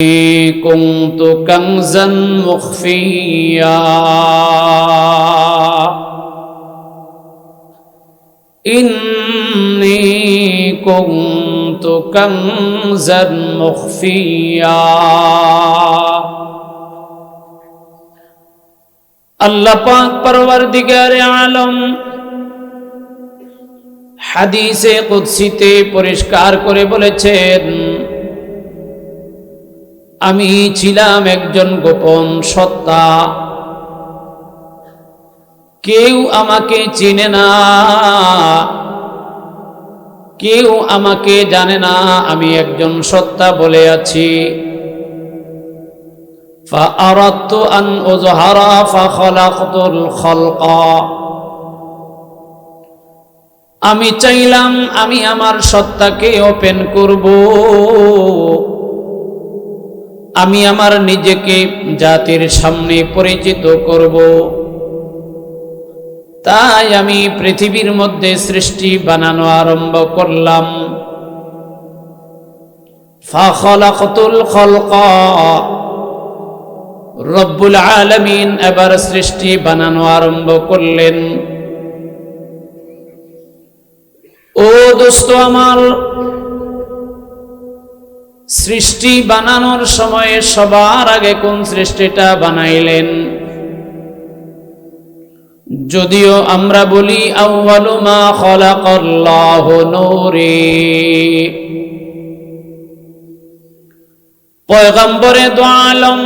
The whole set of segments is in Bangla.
كنت كنزا مخفيا إني كنت كنزا مخفيا আল্লাহ পাক পরওয়ারদিগারে আলম হাদিসে কুদসিতে পরিষ্কার করে বলেছেন, আমি ছিলাম একজন গোপন সত্তা, কেউ আমাকে চিনে না, কেউ আমাকে জানে না, আমি একজন সত্তা বলে আছি। ফাআরাদতু আন উযহারা ফাখালাকতুল খালকা, আমি চাইলাম আমি আমার সত্তাকে ওপেন করব, আমি আমার নিজেকে জাতির সামনে পরিচিত করব। তাই আমি পৃথিবীর মধ্যে সৃষ্টি বানানো আরম্ভ করলাম। ফাখালাকতুল খালকা, রব্বুল আলামিন এবার সৃষ্টি বানানো আরম্ভ করলেন। ও দোস্ত আমার, সৃষ্টি বানানোর সময় সবার আগে কোন সৃষ্টিটা বানাইলেন? যদিও আমরা বলি আউয়ালু মা খালাকাল্লাহু নূরি, পয়গম্বরে দু আলম,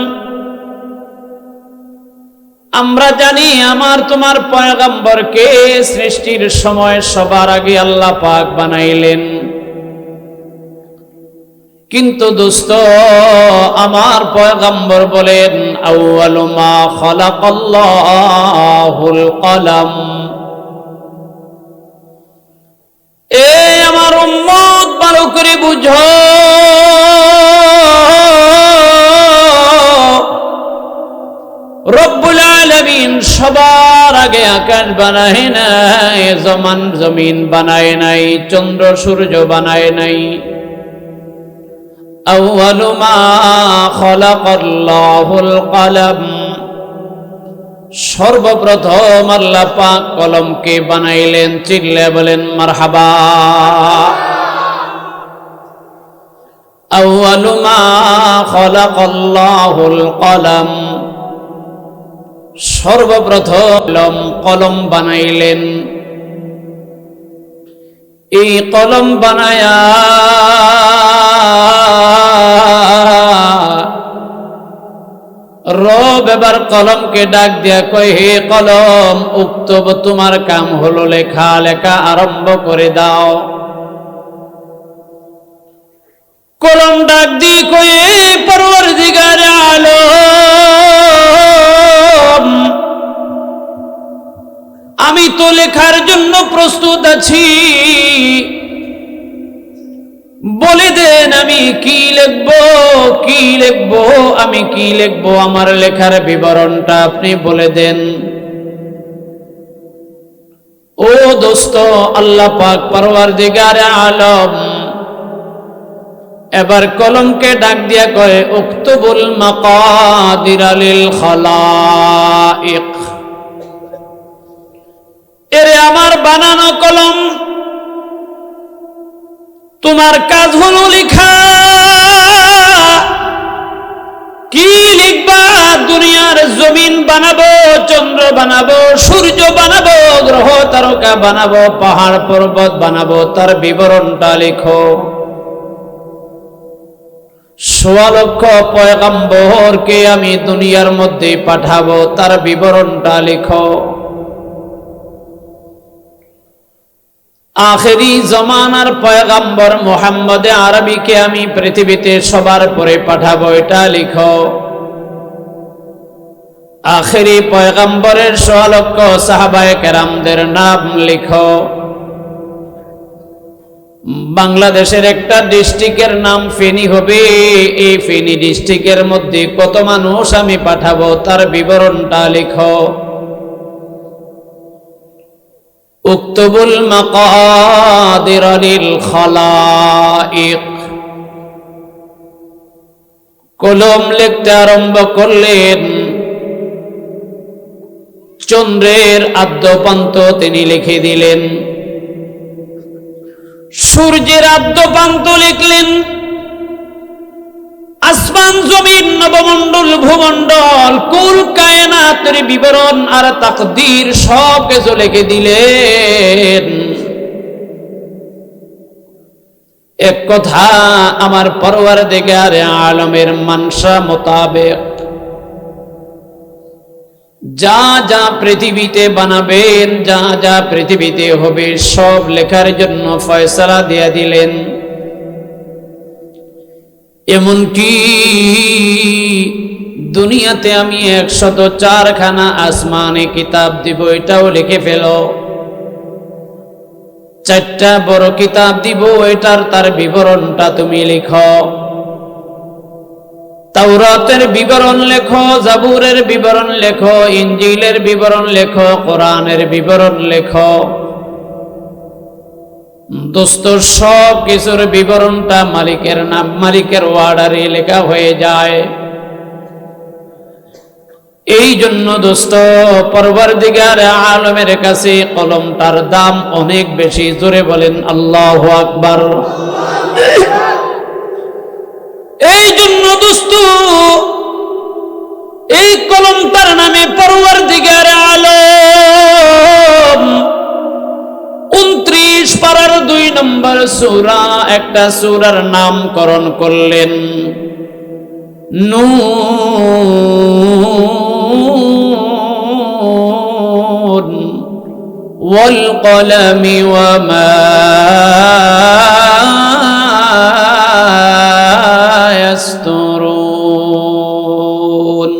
আমরা জানি আমার তোমার পয়গম্বরকে সৃষ্টির সময় সবার আগে আল্লাহ পাক বানাইলেন। কিন্তু দোস্ত, আমার পয়গম্বর বলেন আউয়ালু মা খালাকাল্লাহুল কলম। এ আমার উম্মত, ভালো করে বুঝো, রব্বুল আলামিন সবার আগে আকাশ বানায় নাই, জমিন বানায় নাই, চন্দ্র সূর্য বানায় নাই। আউয়ালু মা খালাকাল্লাহুল কলম, সর্বপ্রথম আল্লাহ পাক কলমকে বানাইলেন। চিল্লে বলেন মারহাবা। আউয়ালু মা খালাকাল্লাহুল কলম, সর্বপ্রথম কলম বানাইলেন। এই কলম বানায়া রব এবার কলমকে ডাক দিয়া কয়, হে কলম, উক্তব, তোমার কাম হলো লেখা, লেখা আরম্ভ করে দাও। কলম ডাক দিয়ে কয়, পরওয়ারদিগারে আলম, আমি তো লেখার জন্য প্রস্তুত আছি, বলে দেন আমি কি লিখবো, কি লিখবো, আমি কি লিখবো, আমার লেখার বিবরণটা আপনি বলে দেন। ও দোস্ত, আল্লাহ পাক পরওয়ারদিগারে আলম এবার কলমকে ডাক দিয়া কয়, উক্তুবুল মাকাদির লিল খালাইক। এরে আমার বানানো কলম, তোমার কাজ হলো লেখা। কি লিখবা? দুনিয়ার জমিন বানাবো, চন্দ্র বানাবো, সূর্য বানাবো, গ্রহ তারকা বানাবো, পাহাড় পর্বত বানাবো, তার বিবরণটা লেখো। ১৬ লক্ষ পয়গম্বরকে আমি দুনিয়ার মধ্যে পাঠাবো, তার বিবরণটা লেখো। আখেরি জমানার পয়গম্বর মুহাম্মদ আরবিকে আমি পৃথিবীতে সবার পরে পাঠাবো, এটা লিখো। আখেরি পয়গম্বরের ১৬ লক্ষ সাহাবায়ে কেরামদের নাম লিখো। বাংলাদেশের একটা ডিস্ট্রিক্টের নাম ফেনী হবে, এই ফেনী ডিস্ট্রিক্টের মধ্যে কত মানুষ আমি পাঠাবো, তার বিবরণটা লিখো। উক্তুবুল মাকাদির লিল খালাইক, কলম লিখতে আরম্ভ করলেন। চন্দ্রের আদ্যপান্ত তিনি লিখে দিলেন, সূর্যের আদ্যপান্ত লিখলেন, আসমান জমিন নবমণ্ডল ভূমণ্ডল কুল কায়নাতের বিবরণ আর তাকদীর সব কিছু লিখে দিলেন। এক কথা, আমার পরওয়ারদিগার আলমের মানসা মোতাবেক যা যা পৃথিবীতে বানাবেন, যা যা পৃথিবীতে হবে, সব লেখার জন্য ফয়সালা দিয়ে দিলেন। এমনকি দুনিয়াতে আমি 104খানা আসমানে কিতাব দিব, এটাও লিখে ফেল। 4টা বড় কিতাব দিব, এটার তার বিবরণটা তুমি লিখো। তাওরাতের বিবরণ লেখো, জাবুরের বিবরণ লেখো, ইনজিলের বিবরণ লেখো, কোরআনের বিবরণ লেখো। দোস্ত, সব কিছুর বিবরণটা মালিকের নাম, মালিকের ওয়ার্ডারে লেখা হয়ে যায়। এই জন্য দোস্ত, পরওয়ারদিগার আলমের কাছে কলমটার দাম অনেক বেশি। জোরে বলেন আল্লাহু আকবার। এই জন্য দোস্ত, এই কলমটার নামে পরওয়ারদিগার আলম 29 পারার 2 নম্বর সূরা, একটা সূরার নামকরণ করলেন নূন ওয়াল কলামি ওয়া মা ইয়াসতুরুন।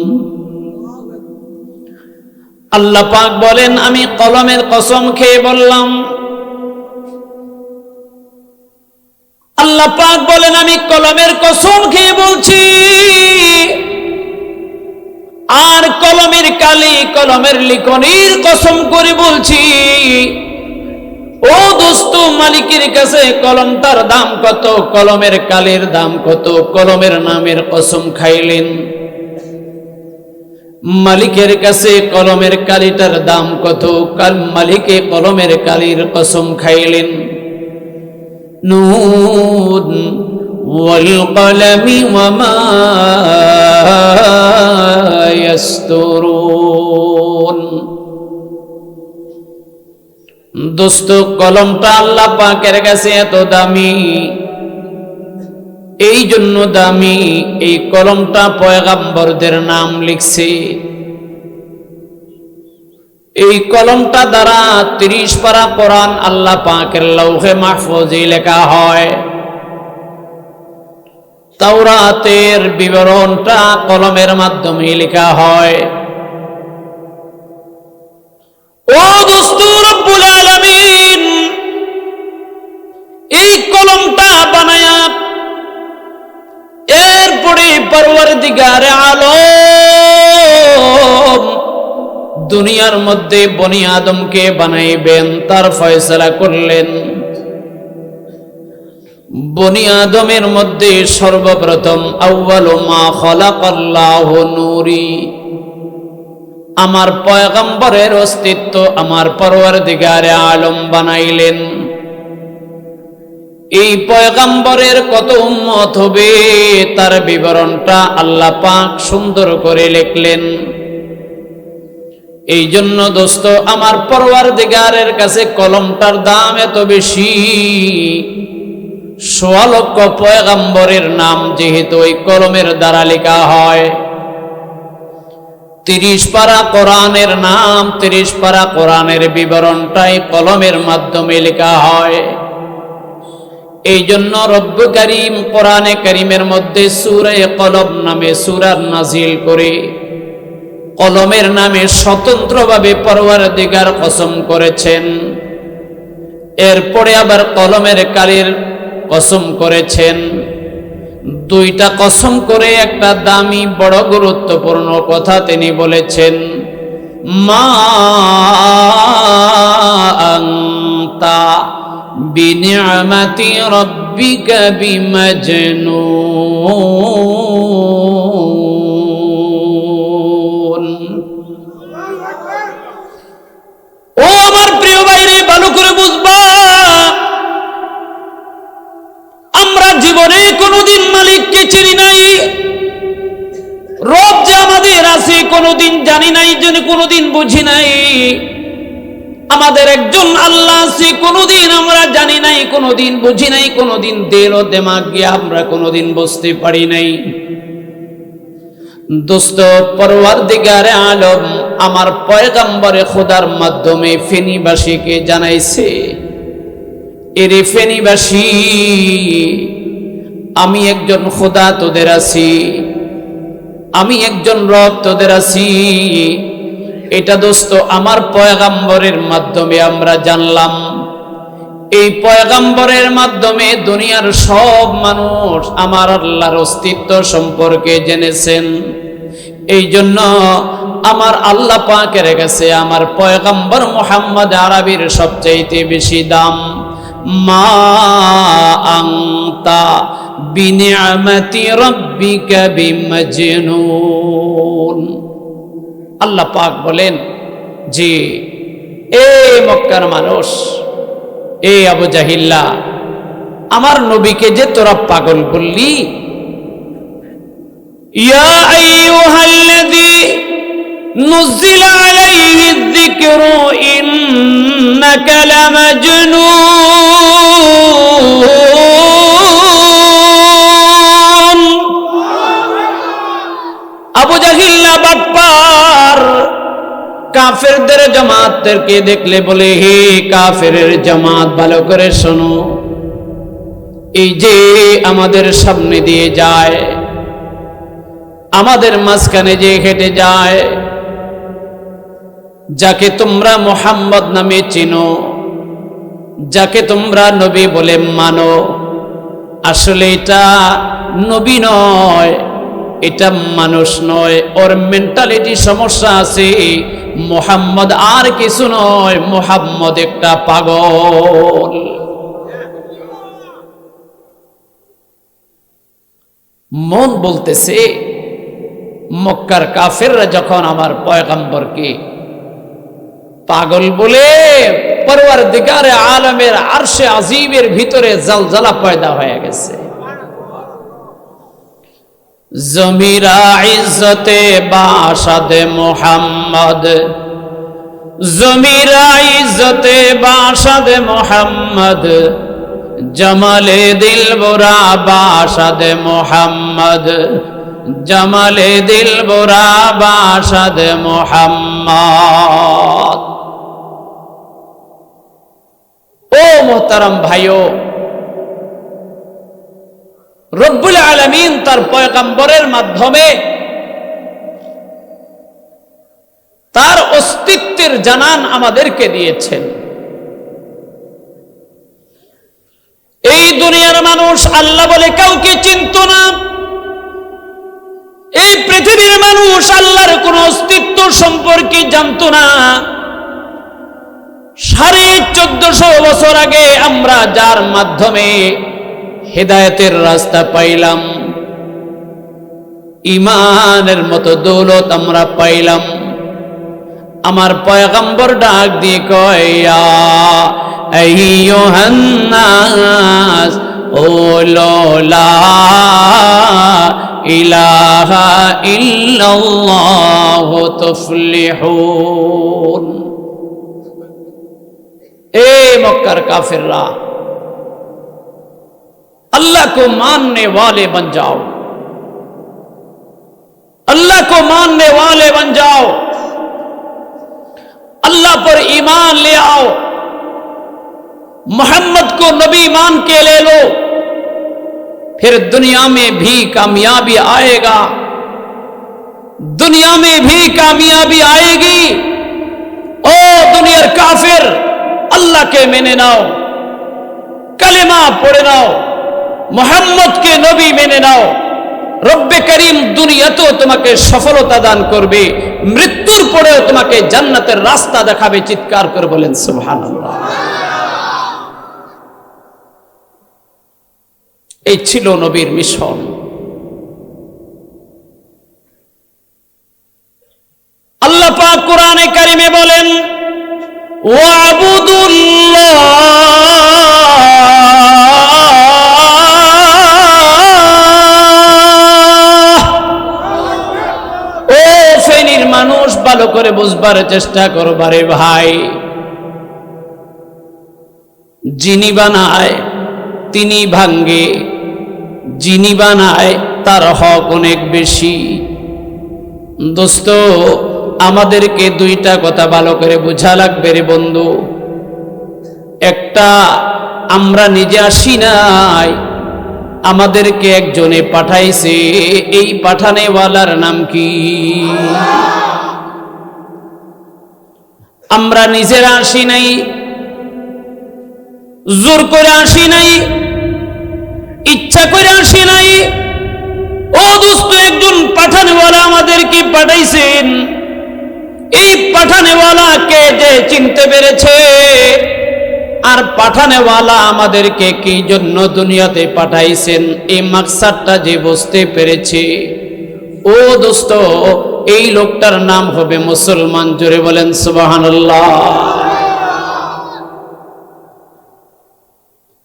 আল্লাহ পাক বলেন, আমি কলমের কসম খেয়ে বললাম। আল্লাহ পাক বলেন, আমি কলমের কসম খেয়ে বলছি, আর কলমের কালি, কলমের লিখনির কসম করে বলছি। ও দোস্ত, মালিকের কাছে কলমটার দাম কত, কলমের কালির দাম কত? কলমের নামের কসম খাইলেন। মালিকের কাছে কলমের কালিটার দাম কত? মালিকে কলমের কালির কসম খাইলেন। নুন ওয়াল কলামি ওয়া মা ইয়াসতুরুন। দোস্ত, কলমটা আল্লাহ পাকের কাছে এত দামি, এই জন্য দামি, এই কলমটা পয়গাম্বরদের নাম লিখছে। এই কলমটা দ্বারা 30 পারা কোরআন আল্লাহ পাকের লৌহে মাহফুজে লেখা হয়। তাওরাতের বিবরণটা কলমের মাধ্যমে লেখা হয়। ও দোস্ত, রব্বুল আলামিন এই কলমটা বানায়া এরপরে পরওয়ারদিগার আলম দুনিয়ার মধ্যে বনি আদমকে বানাইবেন, তার ফয়সালা করলেন। বনি আদমের মধ্যে সর্বপ্রথম আউয়ালু মা খালাকাল্লাহু নূরি, আমার পয়গম্বরের অস্তিত্ব আমার পরওয়ারদিগার আলম বানাইলেন। এই পয়গম্বরের কত উম্মত হবে, তার বিবরণটা আল্লাহ পাক সুন্দর করে লিখলেন। এই জন্য দোস্ত, আমার পরওয়ারদিগারের কাছে কলমটার দাম এত বেশি। ১৬ লক্ষ পয়গম্বরের নাম যেহেতু ওই কলমের দ্বারা লেখা হয়। 30 পারা কোরআনের নাম, 30 পারা কোরআনের বিবরণটাই কলমের মাধ্যমে লেখা হয়। এই জন্য রব্ব করিম কোরআনে কারীমের মধ্যে সূরা কলম নামে সূরা নাজিল করে কলমের নামে স্বতন্ত্রভাবে পরওয়ারদিগার কসম করেছেন। এরপরে আবার কলমের কালির কসম করেছেন। 2টা কসম করে একটা দামি বড় গুরুত্বপূর্ণ কথা তিনি বলেছেন, মা আনতা বিনিআমাতি রাব্বিকা বিমাজনুন। কোনোদিন জানি নাই, জন্য কোনোদিন বুঝি নাই। আমাদের একজন আল্লাহ আছে, কোনোদিন আমরা জানি নাই, কোনোদিন বুঝি নাই, কোনোদিন দিল ও দিমাগ গিয়ে আমরা কোনোদিন বুঝতে পারি নাই। দোস্ত, পরওয়ারদিগারে আলম আমার পয়গম্বরে খোদার মাধ্যমে ফেনীবাসীকে জানাইছে, এরে ফেনীবাসী, আমি একজন খোদা তোদের আছি, আমি একজন রব তোদের আছি। এটা দোস্ত আমার পয়গম্বরের মাধ্যমে আমরা জানলাম। এই পয়গম্বরের মাধ্যমে দুনিয়ার সব মানুষ আমার আল্লাহর অস্তিত্ব সম্পর্কে জেনেছেন। এই জন্য আমার আল্লাহ পাকের কাছে আমার পয়গম্বর মুহাম্মদ আরবির সবচাইতে বেশি দাম। মা আনতা বিনিআমাতি রাব্বিকা বিমাজনুন। আল্লাহ পাক বলেন যে এ মক্কার মানুষ, এ আবু জাহিল্লা, আমার নবীকে যে তোরা পাগল বললি, ইয়া আইয়ুহাল্লাযী নুযিলা আলাইহি যিকরু ইন্নাকা লামাজনুন। আবু জাহিল্লা বাটপার কাফেরদের জামাতদেরকে দেখলে বলে, হে কাফেরের জামাত, ভালো করে শোনো, এই যে আমাদের সামনে দিয়ে যায়, আমাদের মাঝখানে যে হেঁটে যায়, যাকে তোমরা মুহাম্মদ নামে চিনো, যাকে তোমরা নবী বলে মানো, আসলে এটা নবী নয়, এটা মানুষ নয়, ওর মেন্টালিটি সমস্যা আছে। মুহাম্মদ আর কিছু নয়, মুহাম্মদ একটা পাগল। মন বলতেছে, মক্কার কাফেররা যখন আমার পয়গম্বরকে পাগল বলে, পরওয়ারদিগারে আলমের আরশে আজিমের ভিতরে জালজালা পয়দা হয়ে গেছে। জমিরা ইজ্জতে বাসাদে মুহাম্মদ, জমিরা ইজ্জতে বাসাদে মুহাম্মদ, জমালে দিলবরা বাসাদে মুহাম্মদ, জমালে দিলবরা বাসাদে মুহাম্মদ। ও মোহতারাম ভাইও, রব্বুল আলামিন তার পয়গম্বরের মাধ্যমে তার অস্তিত্বের জানান আমাদেরকে দিয়েছেন। এই দুনিয়ার মানুষ আল্লাহ বলে কাউকে চিনত না। এই পৃথিবীর মানুষ আল্লাহর কোন অস্তিত্ব সম্পর্কে জানত না। 1450 বছর আগে আমরা যার মাধ্যমে হেদায়েতের রাস্তা পাইলাম, ঈমানের মতো দৌলত আমরা পাইলাম, আমার পয়গম্বর ডাক দিয়ে কয়, ইয়া আইয়ুহান নাস কুলু লা ইলাহা ইল্লাল্লাহু তুফলিহুন। এ মক্কার কাফেররা, अल्लाह को मानने वाले बन जाओ, अल्लाह को मानने वाले बन जाओ, अल्लाह पर ईमान ले आओ, मोहम्मद को नबी मान के ले लो, फिर दुनिया में भी कामयाबी आएगा, दुनिया में भी कामयाबी आएगी। ओ दुनियार काफिर, अल्लाह के मेने नाओ, कलेमा पढ़े नाओ, मोहम्मद के नबी मेने नाओ, रब्बे करीम दुनियातेও তোমাকে সফলতা দান করবে, মৃত্যুর পরেও তোমাকে জান্নাতের রাস্তা দেখাবে। চিৎকার করে বলেন সুবহানাল্লাহ। এই ছিল নবীর মিশন। আল্লাহ পাক কোরআনে কারিমে বলেন, ওয়াবুদুল্লাহ, ভালো করে বুঝবার চেষ্টা করবারে ভাই। যিনি বানায় তিনি ভাঙ্গে, যিনি বানায় তার হক অনেক বেশি। দোস্ত, আমাদেরকে দুইটা কথা ভালো করে বোঝা লাগবে রে বন্ধু। একটা, আমরা নিজে আসি নাই, আমাদেরকে একজনে পাঠাইছে। এই পাঠানেওয়ালার নাম কি? আমরা নিজেরা আসি নাই, জোর করে আসি নাই, ইচ্ছা করে আসি নাই। ও দোস্ত, একজন পাঠানেওয়ালা আমাদেরকে পাঠাইছেন। এই পাঠানেওয়ালাকে যে চিনতে পেরেছে, আর পাঠানেওয়ালা আমাদেরকে কি জন্য দুনিয়াতে পাঠাইছেন এই মাকসাদটা যে বুঝতে পেরেছে, ও দোস্ত, এই লোকটার নাম হবে মুসলমান। জোরে বলেন সুবহানাল্লাহ।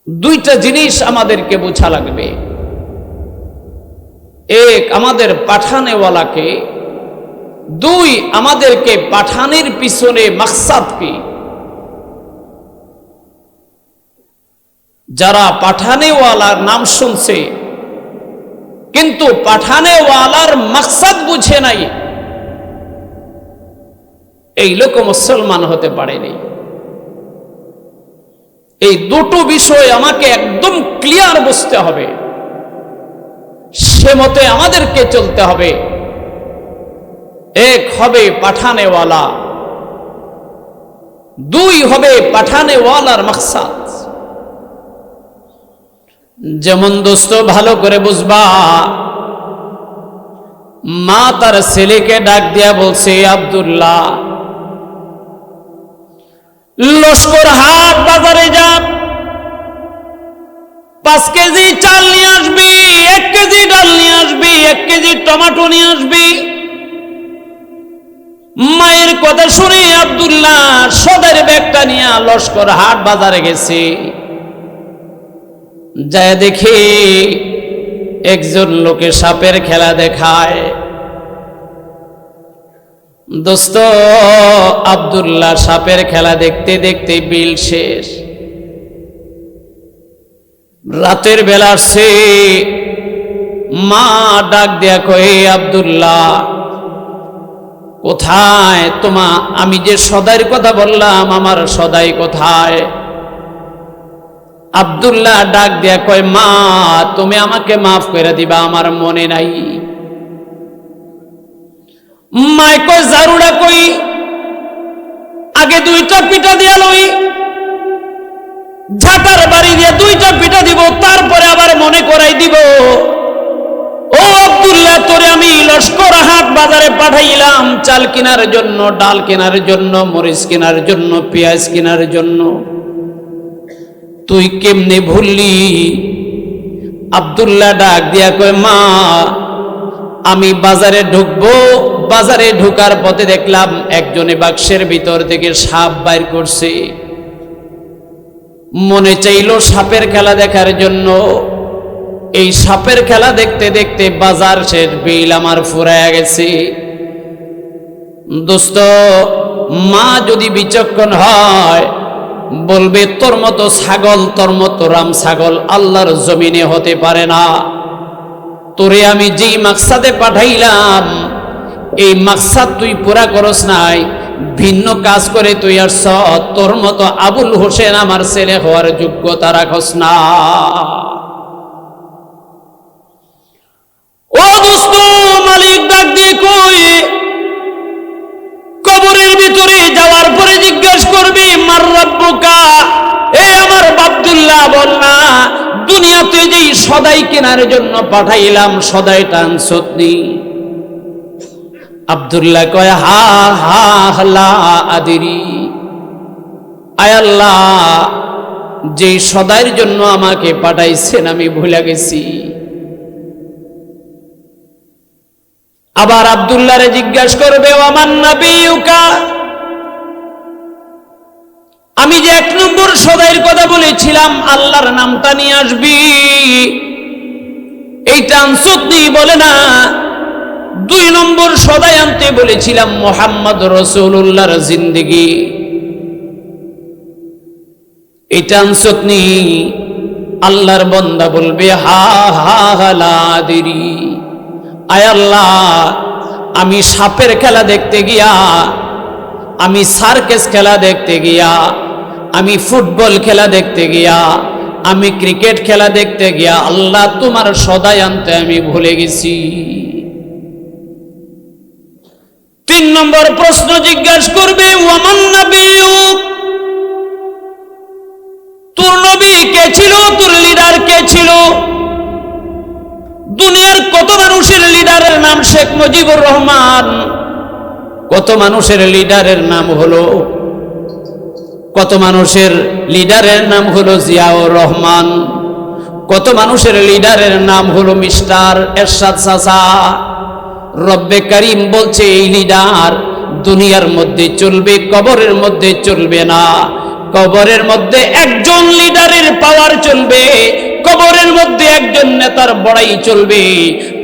দুইটা জিনিস আমাদেরকে বোঝা লাগবে। এক, আমাদের পাঠানেওয়ালাকে। দুই, আমাদেরকে পাঠানের পিছনে মাকসাদ কি। যারা পাঠানেওয়ালার নাম শুনছে কিন্তু পাঠানেওয়ালার মাকসাদ বুঝে নাই, এই লোক মুসলমান হতে পারেনি। এই দুটো বিষয় আমাকে একদম ক্লিয়ার বুঝতে হবে, সে মতে আমাদেরকে চলতে হবে। এক হবে পাঠানেওয়ালা, দুই হবে পাঠানেওয়ালার মাকসাদ। যেমন দোস্ত ভালো করে বুঝবা, মা তার ছেলেকে ডাক দিয়া বলছে, আব্দুল্লাহ, লস্কর হাট বাজারে যা, 5 কেজি চাল নিয়ে আসবি, 1 কেজি ডাল নিয়ে আসবি, 1 কেজি টমেটো নিয়ে আসবি। মায়ের কথা শুনে আব্দুল্লাহ সদের ব্যাগটা নিয়ে লস্কর হাট বাজারে গেছে। যায় দেখে একজন লোকে সাপের খেলা দেখায়। দোস্ত, আব্দুল্লাহ সাপের খেলা দেখতে দেখতে বিল শেষ। রাতের বেলা সে মা ডাক দেয়া কয়ে, আব্দুল্লাহ কোথায় তোমা? আমি যে সদাইয়ের কথা বললাম, আমার সদাই কোথায়? আব্দুল্লাহ ডাক দেয়া কয়, মা তুমি আমাকে মাফ করে দিবা, আমার মনে নাই। মায় কয়, জারুড়া কই, আগে 2টা পিঠা দিয়া লই, ঝাঁটার বাড়ি দিয়ে 2টা পিঠা দিব, তারপরে আবার মনে করাই দিব। ও আব্দুল্লাহ, তোরে আমি লস্কর হাট বাজারে পাঠাইলাম চাল কেনার জন্য, ডাল কেনার জন্য, মরিচ কেনার জন্য, পেঁয়াজ কেনার জন্য, তুই কেমনে ভুললি? আব্দুল্লাহ ডাক দিয়া কয়, মা আমি বাজারে ঢুকবো, বাজারে ঢুকার পথে দেখলাম একজনে বাক্সের ভিতর থেকে সাপ বাইর করছে। মনে চাইলো সাপের খেলা দেখার জন্য। এই সাপের খেলা দেখতে দেখতে বাজার শেষ, বিল আমার ফুরায়া গেছে। দোস্ত, মা যদি বিচক্ষণ হয় বলবে, তোর মতো ছাগল, তোর মতো রাম ছাগল আল্লাহর জমিনে হতে পারে না। তোরে আমি যেই মাকসাদে পাঠাইলাম, এই মাকসাদ তুই পুরা করস নাই, ভিন্ন কাজ করে তুই আসছ। তোর মতো আবুল হোসেন আমার ছেলে হওয়ার যোগ্যতা রাখস না। ও দোস্ত, মালিক ডাক দিয়ে কই, কবরের ভিতরে যাওয়ার পরে জিজ্ঞাসা করবি, মার রাব্বুকা, এ আমার আব্দুল্লাহ বল না, দুনিয়াতে যেই সদাই কেনার জন্য পাঠাইলাম, সদাইটা আনছনি? আব্দুল্লাহ কয়, হা হা লা আদিরি, আয় আল্লাহ, যেই সদাইয়ের জন্য আমাকে পাঠাইছেন আমি ভুলে গেছি। আবার আব্দুল্লাহরে জিজ্ঞাসা করবে, ওয়ামান নাবিয়ুকা, আমি যে 1 নম্বর সদাইয়ের কথা বলেছিলাম, আল্লাহর নামটা নিয়ে আসবি, এইটা আনছনি? বলে না। দুই নম্বর সদাই আনতে বলেছিলাম মুহাম্মদ রাসূলুল্লাহর জিন্দেগি। এটা আনসতনি, আল্লাহর বান্দা বলবে হা হা হালাদিরি, আয় আল্লাহ, আমি সাপের খেলা দেখতে গিয়া, আমি সার্কাস খেলা দেখতে গিয়া, আমি ফুটবল খেলা দেখতে গিয়া, আমি ক্রিকেট খেলা দেখতে গিয়া আল্লাহ তোমার সদাই আনতে আমি ভুলে গেছি। তিন নম্বর প্রশ্ন জিজ্ঞাসা করবে ওয়ামান নাবিয়ুক, তোর নবী কে ছিল, তোর লিডার কে ছিল? দুনিয়ার কত মানুষের লিডারের নাম শেখ মুজিবুর রহমান, কত মানুষের লিডারের নাম হলো, কত মানুষের লিডারের নাম হলো জিয়াউর রহমান, কত মানুষের লিডারের নাম হলো মিস্টার এরশাদ চাচা। রব্বে কারীম বলছে এই লিডার দুনিয়ার মধ্যে চলবে, কবরের মধ্যে চলবে না। কবরের মধ্যে একজন লিডারের পাওয়ার চলবে, কবরের মধ্যে একজন নেতার বড়াই চলবে,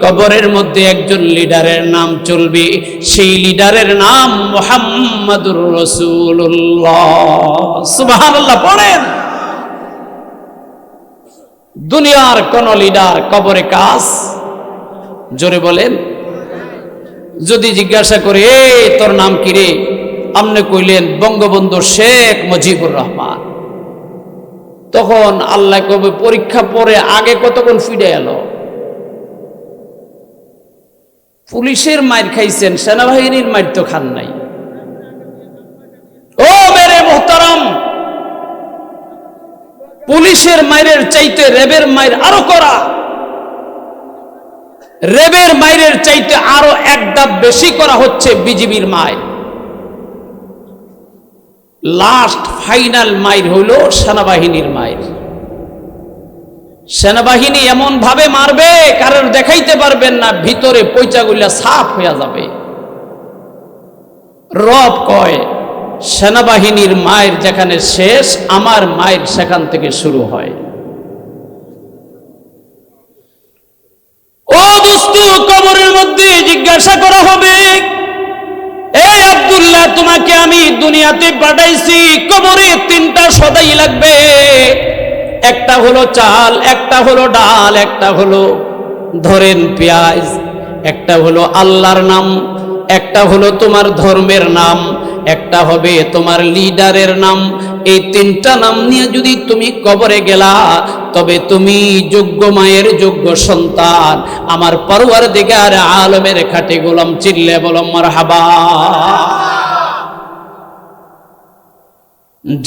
কবরের মধ্যে একজন লিডারের নাম চলবে, সেই লিডারের নাম মুহাম্মাদুর রাসূলুল্লাহ। সুবহানাল্লাহ পড়েন। দুনিয়ার কোন লিডার কবরে কাজ, জোরে বলেন। যদি জিজ্ঞাসা করে এই তোর নাম কি রে, আপনি কইলেন বঙ্গবন্ধু শেখ মুজিবুর রহমান, তখন আল্লাহ কবে পরীক্ষা পরে আগে কতক্ষণ ফিরে এলো? পুলিশের মাইর খাইছেন, সেনাবাহিনীর মাইর তো খান নাই। ও মেরে মোহতারাম, পুলিশের মাইরের চাইতে রেবের মাইর আরো করা, রেবের মাইরের চাইতে আরো এক ধাপ বেশি করা হচ্ছে বিজিবির মাইর। লাস্ট ফাইনাল মাইর হলো সেনাবাহিনীর মাইর। সেনাবাহিনী এমন ভাবে মারবে কারোর দেখাইতে পারবেন না, ভিতরে পয়চাগুলা সাফ হয়ে যাবে। রব কয় সেনাবাহিনীর মায়ের যেখানে শেষ, আমার মায়ের সেখান থেকে শুরু হয়। ও দোস্ত, কবরের মধ্যে জিজ্ঞাসা করা হবে, এই আব্দুল্লাহ তোমাকে আমি দুনিয়াতে পাঠাইছি, কবরে তিনটা সদাই লাগবে। একটা হলো চাল, একটা হলো ডাল, একটা হলো ধরেন পেঁয়াজ, একটা হলো আল্লাহর নাম, একটা হলো তোমার ধর্মের নাম, একটা হবে তোমার লিডারের নাম। এই তিনটা নাম নিয়ে যদি তুমি কবরে গেলা, তবে তুমি যোগ্য মায়ের যোগ্য সন্তান, আমার পরওয়ারদিগার আলমের খাঁটি গোলাম। চিল্লে বলো মারহাবা।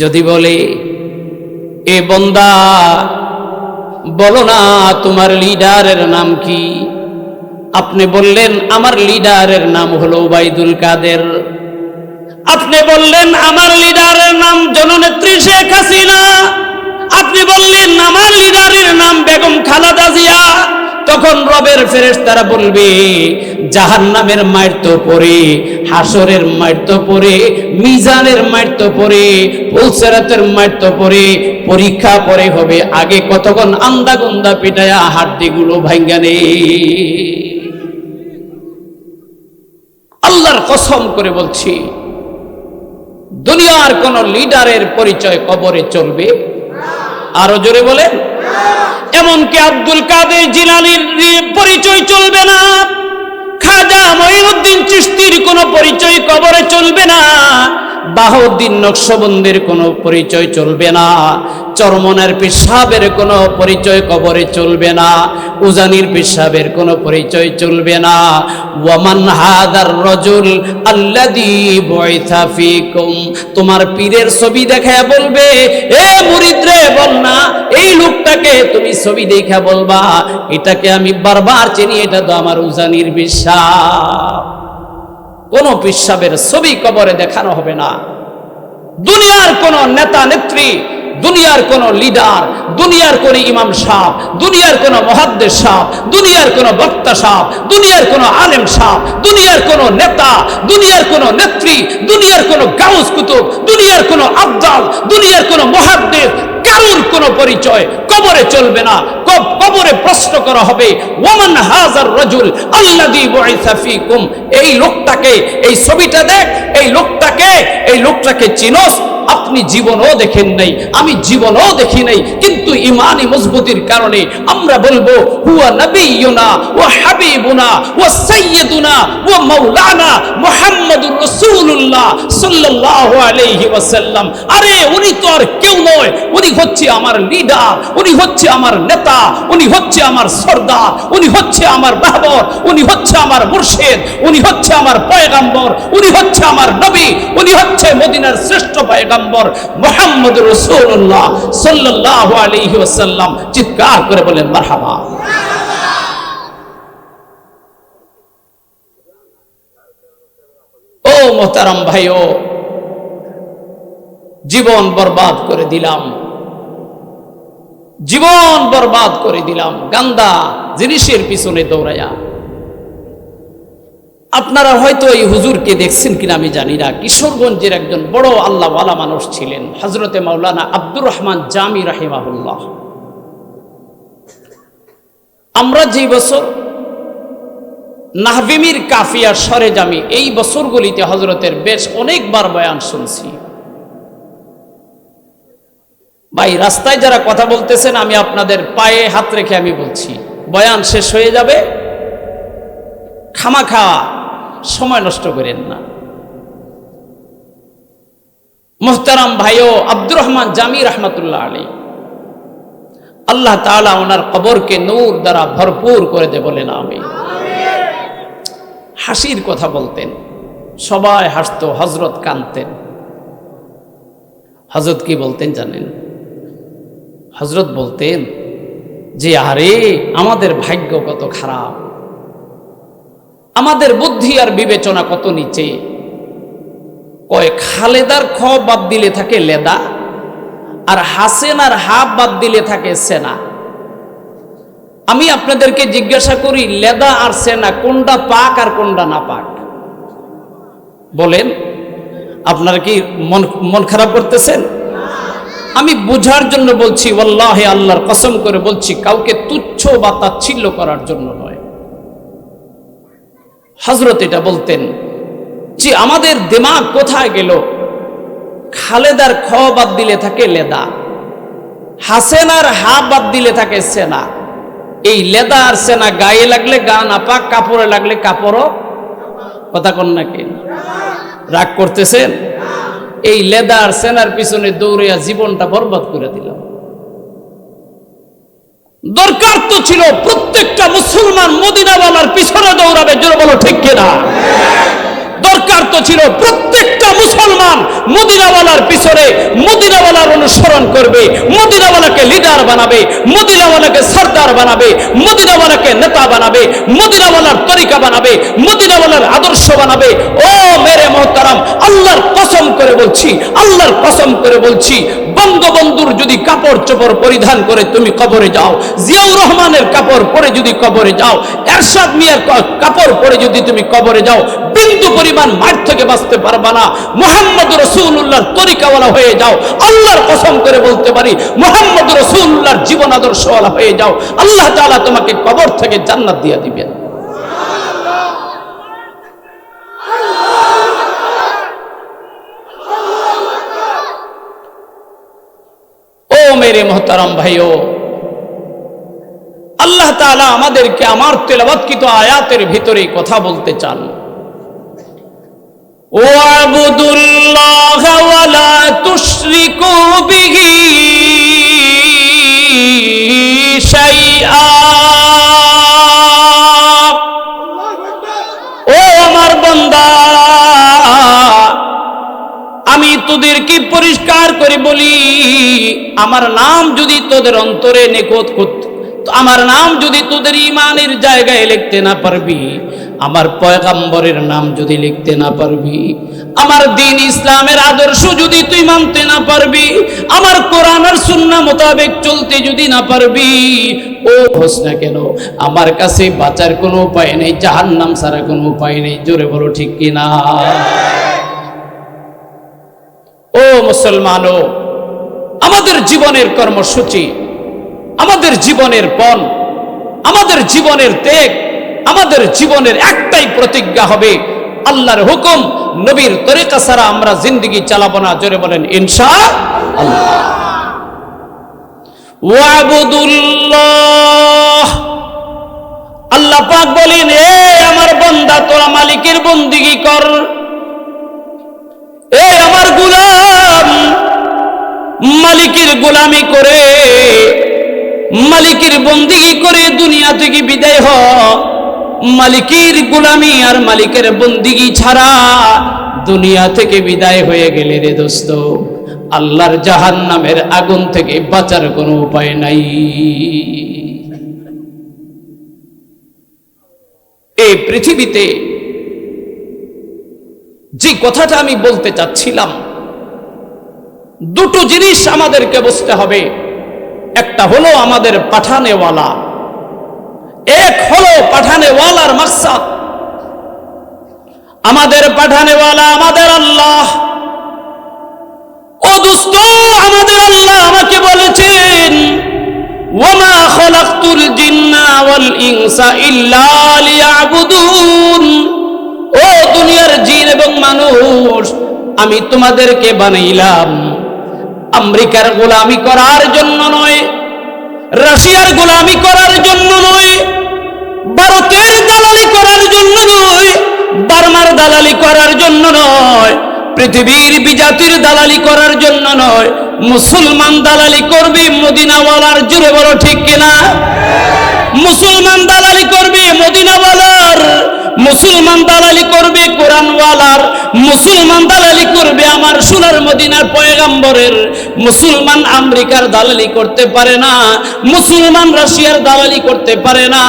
যদি বলে এ বন্দা বলো না তোমার লিডারের নাম কি, আপনি বললেন আমার লিডারের নাম হলো ওবাইদুল কাদের, আপনি বললেন আমার লিডারের নাম জননেত্রী শেখ হাসিনা, আপনি বললেন আমার লিডারের নাম বেগম খালেদা জিয়া, তখন রবের ফেরেশতারা বলবে জাহান্নামের মাইর তো পড়ে, হাসরের মাইর তো পড়ে, মিজানের মাইর তো পড়ে, পুলসিরাতের মাইর তো পড়ে, পরীক্ষা পরে হবে, আগে কতক্ষণ আন্দা গুন্দা পিটায়া হাড্ডিগুলো ভাঙ্গা নে। আল্লাহর কসম করে বলছি, দুনিয়ার কোন লিডারের পরিচয় কবরে চলবে? আরো জোরে বলেন। এমনকি আব্দুল কাদের জিলানীর পরিচয় চলবে না, খাজা মঈনুদ্দিন চিশতির কোনো পরিচয় কবরে চলবে না, বাহাউদ্দিন নকশবন্দির কোনো পরিচয় চলবে না, চরমনের পীর সাহেবের কোনো পরিচয় কবরে চলবে না, উজানির পীর সাহেবের কোনো পরিচয় চলবে না। ওয়ামান হাদার রাজুল আল্লাযী বুইসা ফীকুম, তোমার পীরের ছবি দেখায় বলবে এ মুরিদ রে, বল না এই লোকটাকে, তুমি ছবি দেখা বলবা এটাকে আমি বারবার চিনি, এটা তো আমার উজানির পীর সাহেব। কোন পীর সাহেবের ছবি কবরে দেখানো হবে না। দুনিয়ার কোন নেতা নেত্রী, দুনিয়ার কোন লিডার, দুনিয়ার কোন ইমাম সাহেব, দুনিয়ার কোন মুহাদ্দিস সাহেব, দুনিয়ার কোন বক্তা সাহেব, দুনিয়ার কোন আলেম সাহেব, দুনিয়ার কোন নেতা, দুনিয়ার কোন নেত্রী, দুনিয়ার কোন গাউস কুতুব, দুনিয়ার কোন আফজাল, দুনিয়ার কোন মুহাদ্দিস কারুর কোনো পরিচয় কবরে চলবে না। কবরে প্রশ্ন করা হবে, ওয়ামান হাজার রাজুল আল্লাযী বুইসা ফীকুম, এই লোকটাকে, এই ছবিটা দেখ, এই লোকটাকে চিনোস? আপনি জীবনও দেখেন নাই, আমি জীবনও দেখি নাই, কিন্তু ইমানি মজবুতির কারণে আমরা বলবো হুয়া নবিয়ুনা ওয়া হাবিবুনা ওয়া সাইয়্যিদুনা ওয়া মাওলানা মুহাম্মাদুর রাসূলুল্লাহ সাল্লাল্লাহু আলাইহি ওয়াসাল্লাম। আরে উনি তো আর কেউ নয়, উনি হচ্ছে আমার লিডার, উনি হচ্ছে আমার নেতা, উনি হচ্ছে আমার সরদার, উনি হচ্ছে আমার বাহবর, উনি হচ্ছে আমার মুর্শিদ, উনি হচ্ছে আমার পয়গম্বর, উনি হচ্ছে আমার নবী, উনি হচ্ছে মদিনার শ্রেষ্ঠ পয়গম্বর মুহাম্মদ রাসূলুল্লাহ সাল্লাল্লাহু আলাইহি ওয়াসাল্লাম। চিৎকার করে বলেন মারহাবা। ও মোহতারাম ভাইও, জীবন বরবাদ করে দিলাম, জীবন বরবাদ করে দিলাম গান্দা জিনিসের পিছনে দৌড়ায়া। আপনারা হয়তো এই হুজুরকে দেখছেন কিনা আমি জানি না। কিশোরগঞ্জের একজন বড় আল্লাহওয়ালা মানুষ ছিলেন, হযরতে মাওলানা আব্দুর রহমান জামি রাহিমাহুল্লাহ। আমরা যেই বছর নাহবিমির কাফিয়া সরে জামি, এই বছরগুলিতে হযরতের বেশ অনেকবার বয়ান শুনছি। ভাই, রাস্তায় যারা কথা বলতেছেন, আমি আপনাদের পায়ে হাত রেখে আমি বলছি, বয়ান শেষ হয়ে যাবে, খামাখা সময় নষ্ট করেন না। মুহতারাম ভাইও, আব্দুর রহমান জামি রাহমাতুল্লাহ আলাইহি, আল্লাহ তাআলা ওনার কবরকে নূর দ্বারা ভরপুর করে দে, বলেন আমিন। হাসির কথা বলতেন, সবাই হাসতো, হযরত কাঁদতেন। হযরত কি বলতেন জানেন? হযরত বলতেন যে আরে আমাদের ভাগ্য কত খারাপ, আমাদের বুদ্ধি আর বিবেচনা কত নিচে। কয় খালেদার খ বাদ দিলে থাকে লেদা, আর হাসেনার হা বাদ দিলে থাকে সেনা। আমি আপনাদেরকে জিজ্ঞাসা করি, লেদা আর সেনা কোনটা পাক আর কোনটা না পাক? বলেন, আপনারা কি মন খারাপ করতেছেন? আমি বুঝার জন্য বলছি, ওয়াল্লাহি আল্লাহর কসম করে বলছি, কাউকে তুচ্ছ বা তাচ্ছিল্য করার জন্য নয়। হযরত এটা বলতেন যে আমাদের দিমাগ কোথায় গেল? খালেদার খ বাদ দিলে থাকে লেদা, হাসেনার হা বাদ দিলে থাকে সেনা। এই লেদা আর সেনা গায়ে লাগলে গা নাপাক, কাপড়ে লাগলে কাপড়ও। কথা কন নাকি? রাগ করতেছেন? এই লেদা আর সেনার পিছনে দৌড়িয়া জীবনটা বরবাদ করে দিলাম। দরকার তো ছিল প্রত্যেকটা মুসলমান মদিনাওয়ালার পিছনে দৌড়াবে, জোরে বলো ঠিক কিনা? দরকার তো ছিল প্রত্যেকটা মুসলমান মদিনাওয়ালার পিছনে, মদিনাওয়ালার অনুসরণ করবে, মদিনাওয়ালাকে লিডার বানাবে, মদিনাওয়ালাকে সরদার বানাবে, মদিনাওয়ালাকে নেতা বানাবে, মদিনাওয়ালার তরিকা বানাবে, মদিনাওয়ালার আদর্শ বানাবে। ও মেরে মোহতারাম, আল্লাহর কসম করে বলছি, আল্লাহর কসম করে বলছি, বঙ্গবন্ধুর যদি কাপড় চোপড় পরিধান করে তুমি কবরে যাও, জিয়াউর রহমানের কাপড় পরে যদি কবরে যাও, এরশাদ মিয়ার কাপড় পরে যদি তুমি কবরে যাও, বিন্দু পরিমাণ মার থেকে বাঁচতে পারবা না। মুহাম্মদ রাসূলুল্লাহর তরিকাওয়ালা হয়ে যাও, আল্লাহর কসম করে বলতে পারি, মুহাম্মদ রাসূলুল্লাহর জীবন আদর্শওয়ালা হয়ে যাও, আল্লাহ তাআলা তোমাকে কবর থেকে জান্নাত দিয়ে দিবেন। ও মেরে মোহতারাম ভাইও, আল্লাহ তাআলা আমাদেরকে আমার তেলাওয়াতকৃত আয়াতের ভিতরে কথা বলতে চান। ওয়াবুদুল্লাহ ওয়া লা তুশরিকু বিহি শাইআ। ও আমার বান্দা, আমি তোদেরকে পরিষ্কার করে বলি, আমার নাম যদি তোদের অন্তরে নিখুঁত করতে, আমার নাম যদি তোদের ইমানের জায়গায় লিখতে না পারবি, আমার পয়গম্বরের নাম যদি লিখতে না পারবি, আমার দ্বীন ইসলামের আদর্শ যদি তুই মানতে না পারবি, আমার কোরআন আর সুন্নাহ মোতাবেক চলতে যদি না পারবি, ও হোস না কেন, আমার কাছে বাঁচার কোনো উপায় নেই, জাহান্নাম ছাড়া কোনো উপায় নেই। জোরে বলো ঠিক কিনা? ও মুসলমানও, আমাদের জীবনের কর্মসূচি, আমাদের জীবনের পণ, আমাদের জীবনের ত্যাগ, আমাদের জীবনের একটাই প্রতিজ্ঞা হবে, আল্লাহর হুকুম নবীর তরিকা ছাড়া আমরা জিন্দেগি চালাবো না। জোরে বলেন ইনশাআল্লাহ। ওয়াবুদুল্লাহ, আল্লাহ পাক বলেন, এ আমার বান্দা তোরা মালিকের বন্দেগী কর। এ আমার গোলাম, মালিকের গোলামি করে, মালিকের বন্দেগী করে দুনিয়া থেকে বিদায় হ। মালিকের গোলামি আর মালিকের বন্দেগী ছাড়া দুনিয়া থেকে বিদায় হয়ে গেলে রে দোস্ত, আল্লাহর জাহান্নামের আগুন থেকে বাঁচার কোনো উপায় নাই। এই পৃথিবীতে যে কথাটা আমি বলতে চাচ্ছিলাম, দুটো জিনিস আমাদেরকে বুঝতে হবে। একটা হলো আমাদের পাঠানেওয়ালা, এক হলো পাঠানেওয়ালার মাকসাদ। আমাদের পাঠানেওয়ালা আমাদের আল্লাহ। ও দোস্ত, আমাদের আল্লাহ আমাকে বলেছেন, ওয়ামা খালাকতুল জিন্না ওয়াল ইনসা ইল্লা লিয়াবুদুন। ও দুনিয়ার জিন এবং মানুষ, আমি তোমাদেরকে বানাইলাম আমেরিকার গোলামি করার জন্য নয়, রাশিয়ার গোলামি করার জন্য নয়, ভারতের দালালি করার জন্য নয়, বার্মার দালালি করার জন্য নয়, পৃথিবীর বিজাতির দালালি করার জন্য নয়। মুসলমান দালালি করবে মদিনাওয়ালার। জুড়ে বলো ঠিক কিনা? মুসলমান দালালি করবে মদিনাওয়ালার, মুসলমান দালালি করবে কোরআনওয়ালার, মুসলমান দালালি করবে আমার সোনার মদিনার পয়গম্বরের। মুসলমান আমেরিকার দালালি করতে পারে না, মুসলমান রাশিয়ার দালালি করতে পারে না,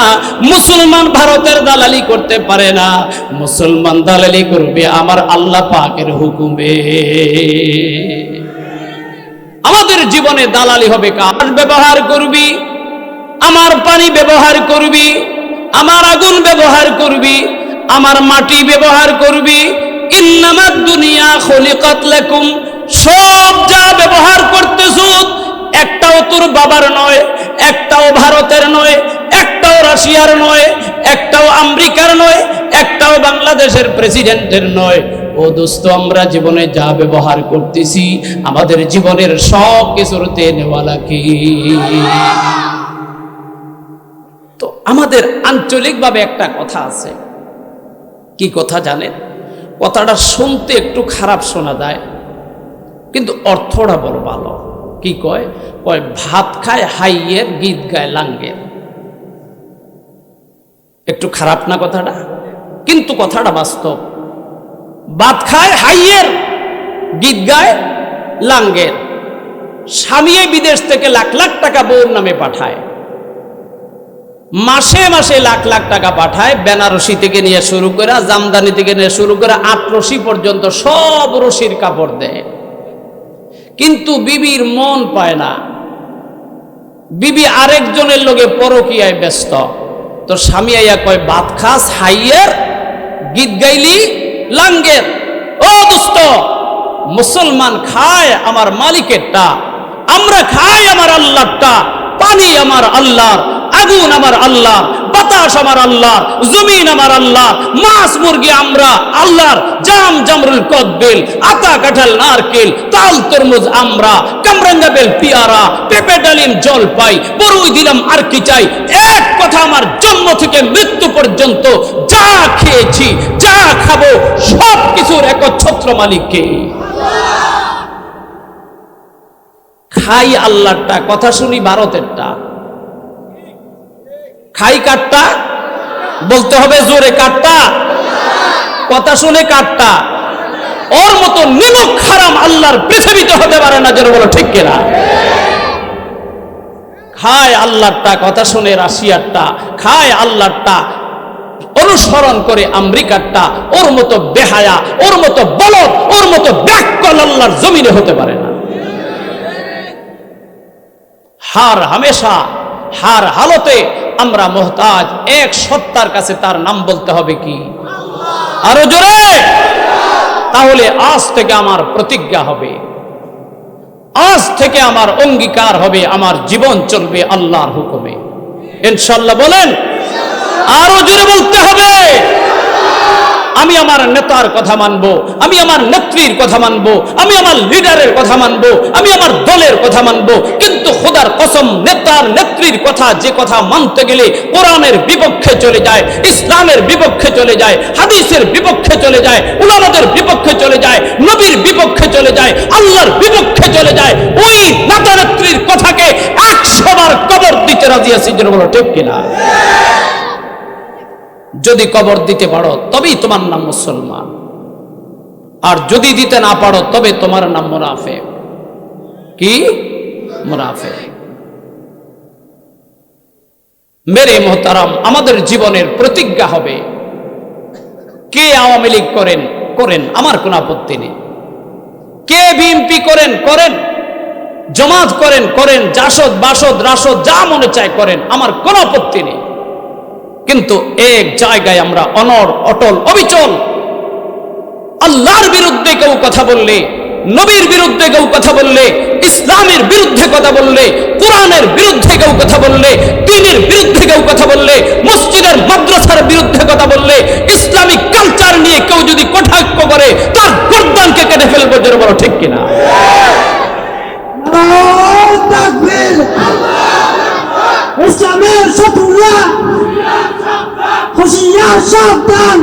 মুসলমান ভারতের দালালি করতে পারে না। মুসলমান দালালি করবে আমার আল্লাহ পাকের হুকুমে। আমাদের জীবনে দালালি হবে কার? ব্যবহার করবি, আমার পানি ব্যবহার করবি, আমার আগুন ব্যবহার করবি, আমার মাটি ব্যবহার করবি। ইন্নামাদ দুনিয়া খুলিকাত লাকুম, সব যা ব্যবহার করতেছ একটাও তোর বাবার নয়, একটাও ভারতের নয়, একটাও রাশিয়ার নয়, একটাও আমেরিকার নয়, একটাও বাংলাদেশের প্রেসিডেন্টের নয়। ও দোস্ত, আমরা জীবনে যা ব্যবহার করতেছি আমাদের জীবনের সব কিছুর নেওয়ালা কি? তো আমাদের আঞ্চলিকভাবে একটা কথা আছে। কি কথা জানেন? কথাটা শুনতে একটু খারাপ শোনা যায়, কিন্তু অর্থটা বড় ভালো। কি কয়? কয় ভাত খায় হাইয়ের, গীত গায় লাঙ্গের। একটু খারাপ না কথাটা? কিন্তু কথাটা বাস্তব। ভাত খায় হাইয়ের, গীত গায় লাঙ্গের। স্বামী বিদেশ থেকে লাখ লাখ টাকা বউর নামে পাঠায়, মাসে মাসে লাখ লাখ টাকা পাঠায়। বেনারসি থেকে নিয়ে শুরু করে, জামদানি থেকে নিয়ে শুরু করে আটরশি পর্যন্ত সব রশির কাপড় দেয়, কিন্তু বিবির মন পায় না। বিবি আরেকজনের লগে পরকীয়ায় ব্যস্ত। তো স্বামী আইয়া কয় ভাত খাস হাইয়ের, গীত গাইলি লাঙ্গের। ও দোস্ত, মুসলমান খায় আমার মালিকেরটা, আমরা খাই আমার আল্লাহরটা। পানি আমার আল্লাহর, আগুন আমার আল্লাহর, বাতাস আমার আল্লাহর, জমিন আমার আল্লাহর, মাছ মুরগি আমরা আল্লাহর। জাম জামরুল কদবেল, আতা কাঁঠাল নারকেল, তাল তরমুজ আমরা, কামরাঙ্গা বেল পিয়ারা, পেঁপে ডালিম জলপাই, বড়ই দিলাম আর কি চাই। এক কথা, আমার জন্ম থেকে মৃত্যু পর্যন্ত যা খেয়েছি, যা খাবো, সব কিছুর একচ্ছত্র মালিককে। খাই আল্লাহরটা, কথা শুনি ভারতেরটা। খাই কাটটা? বলতে হবে জোরে, কাটটা? কথা শুনে কাটটা? ওর মতো নিমক হারাম আল্লাহর পৃথিবীতে হতে পারে না। যেন বলো ঠিক কিনা? খায় আল্লাহরটা, কথা শুনে রাশিয়ারটা, খায় আল্লাহরটা, অনুসরণ করে আমেরিকারটা। ওর মতো বেহায়া, ওর মতো বলদ, ওর মতো ব্যাককল আল্লাহর জমিনে হতে পারে না। হার হামেশা, হার হালতে আমরা মোহতাজ এক সত্তার কাছে। তার নাম বলতে হবে কি? আরো জোরে। তাহলে আজ থেকে আমার প্রতিজ্ঞা হবে, আজ থেকে আমার অঙ্গীকার হবে, আমার জীবন চলবে আল্লাহর হুকুমে। ইনশাআল্লাহ বলেন, আরো জোরে বলতে হবে। আমি আমার নেতার কথা মানব, আমি আমার নেত্রীর কথা মানব, আমি আমার লিডারের কথা মানব, আমি আমার দলের কথা মানব, কিন্তু খোদার কসম নেতার নেত্রীর কথা যে কথা মানতে গেলে কোরআনের বিপক্ষে চলে যায়, ইসলামের বিপক্ষে চলে যায়, হাদিসের বিপক্ষে চলে যায়, উলামাদের বিপক্ষে চলে যায়, নবীর বিপক্ষে চলে যায়, আল্লাহর বিপক্ষে চলে যায়, ওই নেতা নেত্রীর কথাকে 100 বার কবর দিতে রাজি আছি। যেন বলো ঠিক কিনা? যদি কবর দিতে পারো তবেই তোমার নাম মুসলমান, আর যদি দিতে না পারো তবে তোমার নাম মুনাফিক। কি? মুনাফিক। মেরে মোহতারাম, আমাদের জীবনের প্রতিজ্ঞা হবে, কে আওয়ামী লীগ করেন করেন, আমার কোনো আপত্তি নেই। কে বিএনপি করেন করেন, জামাত করেন করেন, জাসদ বাসদ রাসদ যা মনে চায় করেন, আমার কোনো আপত্তি নেই। কিন্তু এক জায়গায় আমরা অনড় অটল অবিচল। আল্লাহর বিরুদ্ধে কেউ কথা বললে, নবীর বিরুদ্ধে কেউ কথা বললে, ইসলামের বিরুদ্ধে কথা বললে, কোরআনের বিরুদ্ধে কেউ কথা বললে, দ্বীনের বিরুদ্ধে কেউ কথা বললে, মসজিদের মাদ্রাসার বিরুদ্ধে কথা বললে, ইসলামিক কালচার নিয়ে কেউ যদি কটাক্ষ করে তার গর্দানকে কেটে ফেলবো। জোরে বলো ঠিক কিনা? ইসলামের শত্রুরা হুঁশিয়ার সাবধান।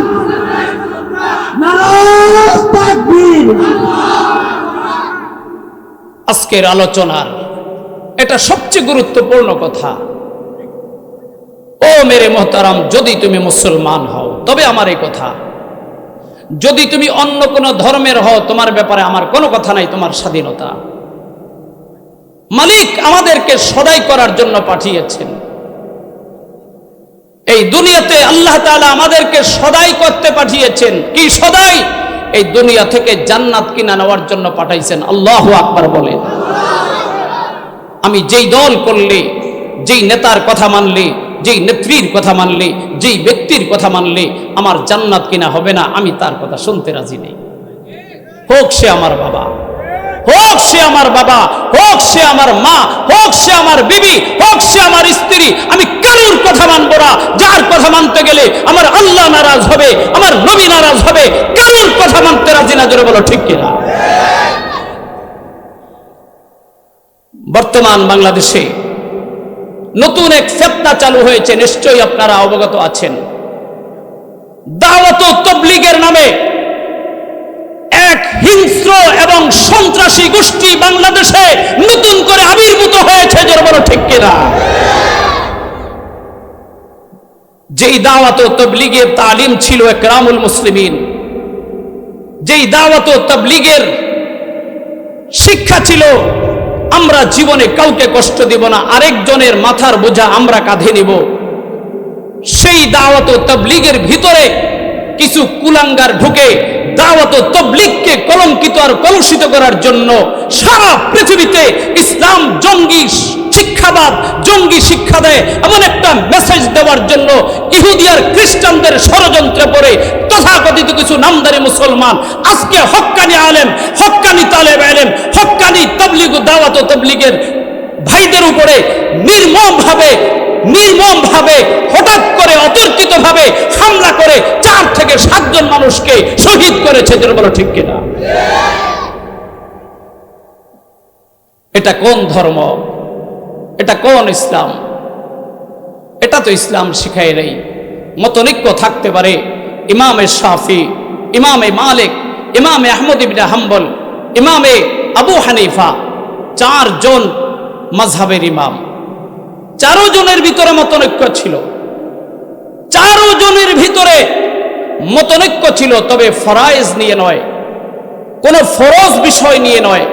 নারায়ে তাকবীর। আজকের আলোচনার এটা সবচেয়ে গুরুত্বপূর্ণ কথা। ও মেরে মোহতারাম, যদি তুমি মুসলমান হও তবে আমার এই কথা, যদি তুমি অন্য কোনো ধর্মের হও তোমার ব্যাপারে আমার কোনো কথা নাই, তোমার স্বাধীনতা। মালিক আমাদেরকে সদাই করার জন্য পাঠিয়েছেন এই দুনিয়াতে। আল্লাহ তাআলা আমাদেরকে সদাই করতে পাঠিয়েছেন। কি সদাই? এই দুনিয়া থেকে জান্নাত কিনা নেওয়ার জন্য পাঠাইছেন। আল্লাহু আকবার বলেন। আমি যেই দল করলে, যেই নেতার কথা মানলে, যেই নেত্রীর কথা মানলে, যেই ব্যক্তির কথা মানলে আমার জান্নাত কিনা হবে না, আমি তার কথা শুনতে রাজি নেই। হোক সে আমার বাবা, হোক সে আমার বাবা, হোক সে আমার মা, হোক সে আমার বিবি, হোক সে আমার স্ত্রী, আমি কারোর কথা মানব না যার কথা মানতে গেলে আমার আল্লাহ নারাজ হবে, আমার নবী নারাজ হবে। কারোর কথা মানতে রাজি না। জোরে বলো ঠিক কিনা? বর্তমান বাংলাদেশে নতুন এক ফিতনা চালু হয়েছে, নিশ্চয়ই আপনারা অবগত আছেন। দাওয়াত ও তাবলীগের নামে এক হিংস্র এবং সন্ত্রাসী গোষ্ঠী বাংলাদেশে নতুন করে আবির্ভূত হয়েছে। জোরে বলো ঠিক কিনা? যেই দাওয়াত ও তাবলীগের তালিম ছিল ইকরামুল মুসলিমিন, যেই দাওয়াত ও তাবলীগের শিক্ষা ছিল আমরা জীবনে কাউকে কষ্ট দিব না, আরেকজনের মাথার বোঝা আমরা কাঁধে নিব, সেই দাওয়াত ও তাবলীগের ভিতরে কিছু কুলাঙ্গার ঢুকে দাওয়াত ও তাবলীগকে কলঙ্কিত আর কলুষিত করার জন্য সারা পৃথিবীতে ইসলাম জঙ্গি শিক্ষাবাদ, জঙ্গি শিক্ষা দেয় এমন একটা মেসেজ দেওয়ার জন্য ইহুদি আর খ্রিস্টানদের ষড়যন্ত্রে পড়ে তথাকথিত কিছু নামদারি মুসলমান আজকে হক্কানি আলেম, হক্কানি তালেব ইলম, হক্কানি তাবলীগ ও দাওয়াত ও তাবলীগের ভাইদের উপরে নির্মমভাবে হঠাৎ করে অতর্কিতভাবে হামলা করে 4 থেকে 7 জন মানুষকে শহীদ করেছে। যেটা বলো ঠিক কিনা? এটা কোন ধর্ম? এটা কোন ইসলাম? এটা তো ইসলাম শিখায় নাই। মতনৈক্য থাকতে পারে ইমামে শাফি, ইমামে মালিক, ইমামে আহমদ ইবনে হাম্বল, ইমামে আবু হানিফা, 4 জন মাযহাবের ইমাম। 4 জনের ভিতরে মতনৈক্য ছিল, 4 জনের ভিতরে মতনৈক্য ছিল, তবে ফরায়েজ নিয়ে নয়, কোন ফরজ বিষয় নিয়ে নয়,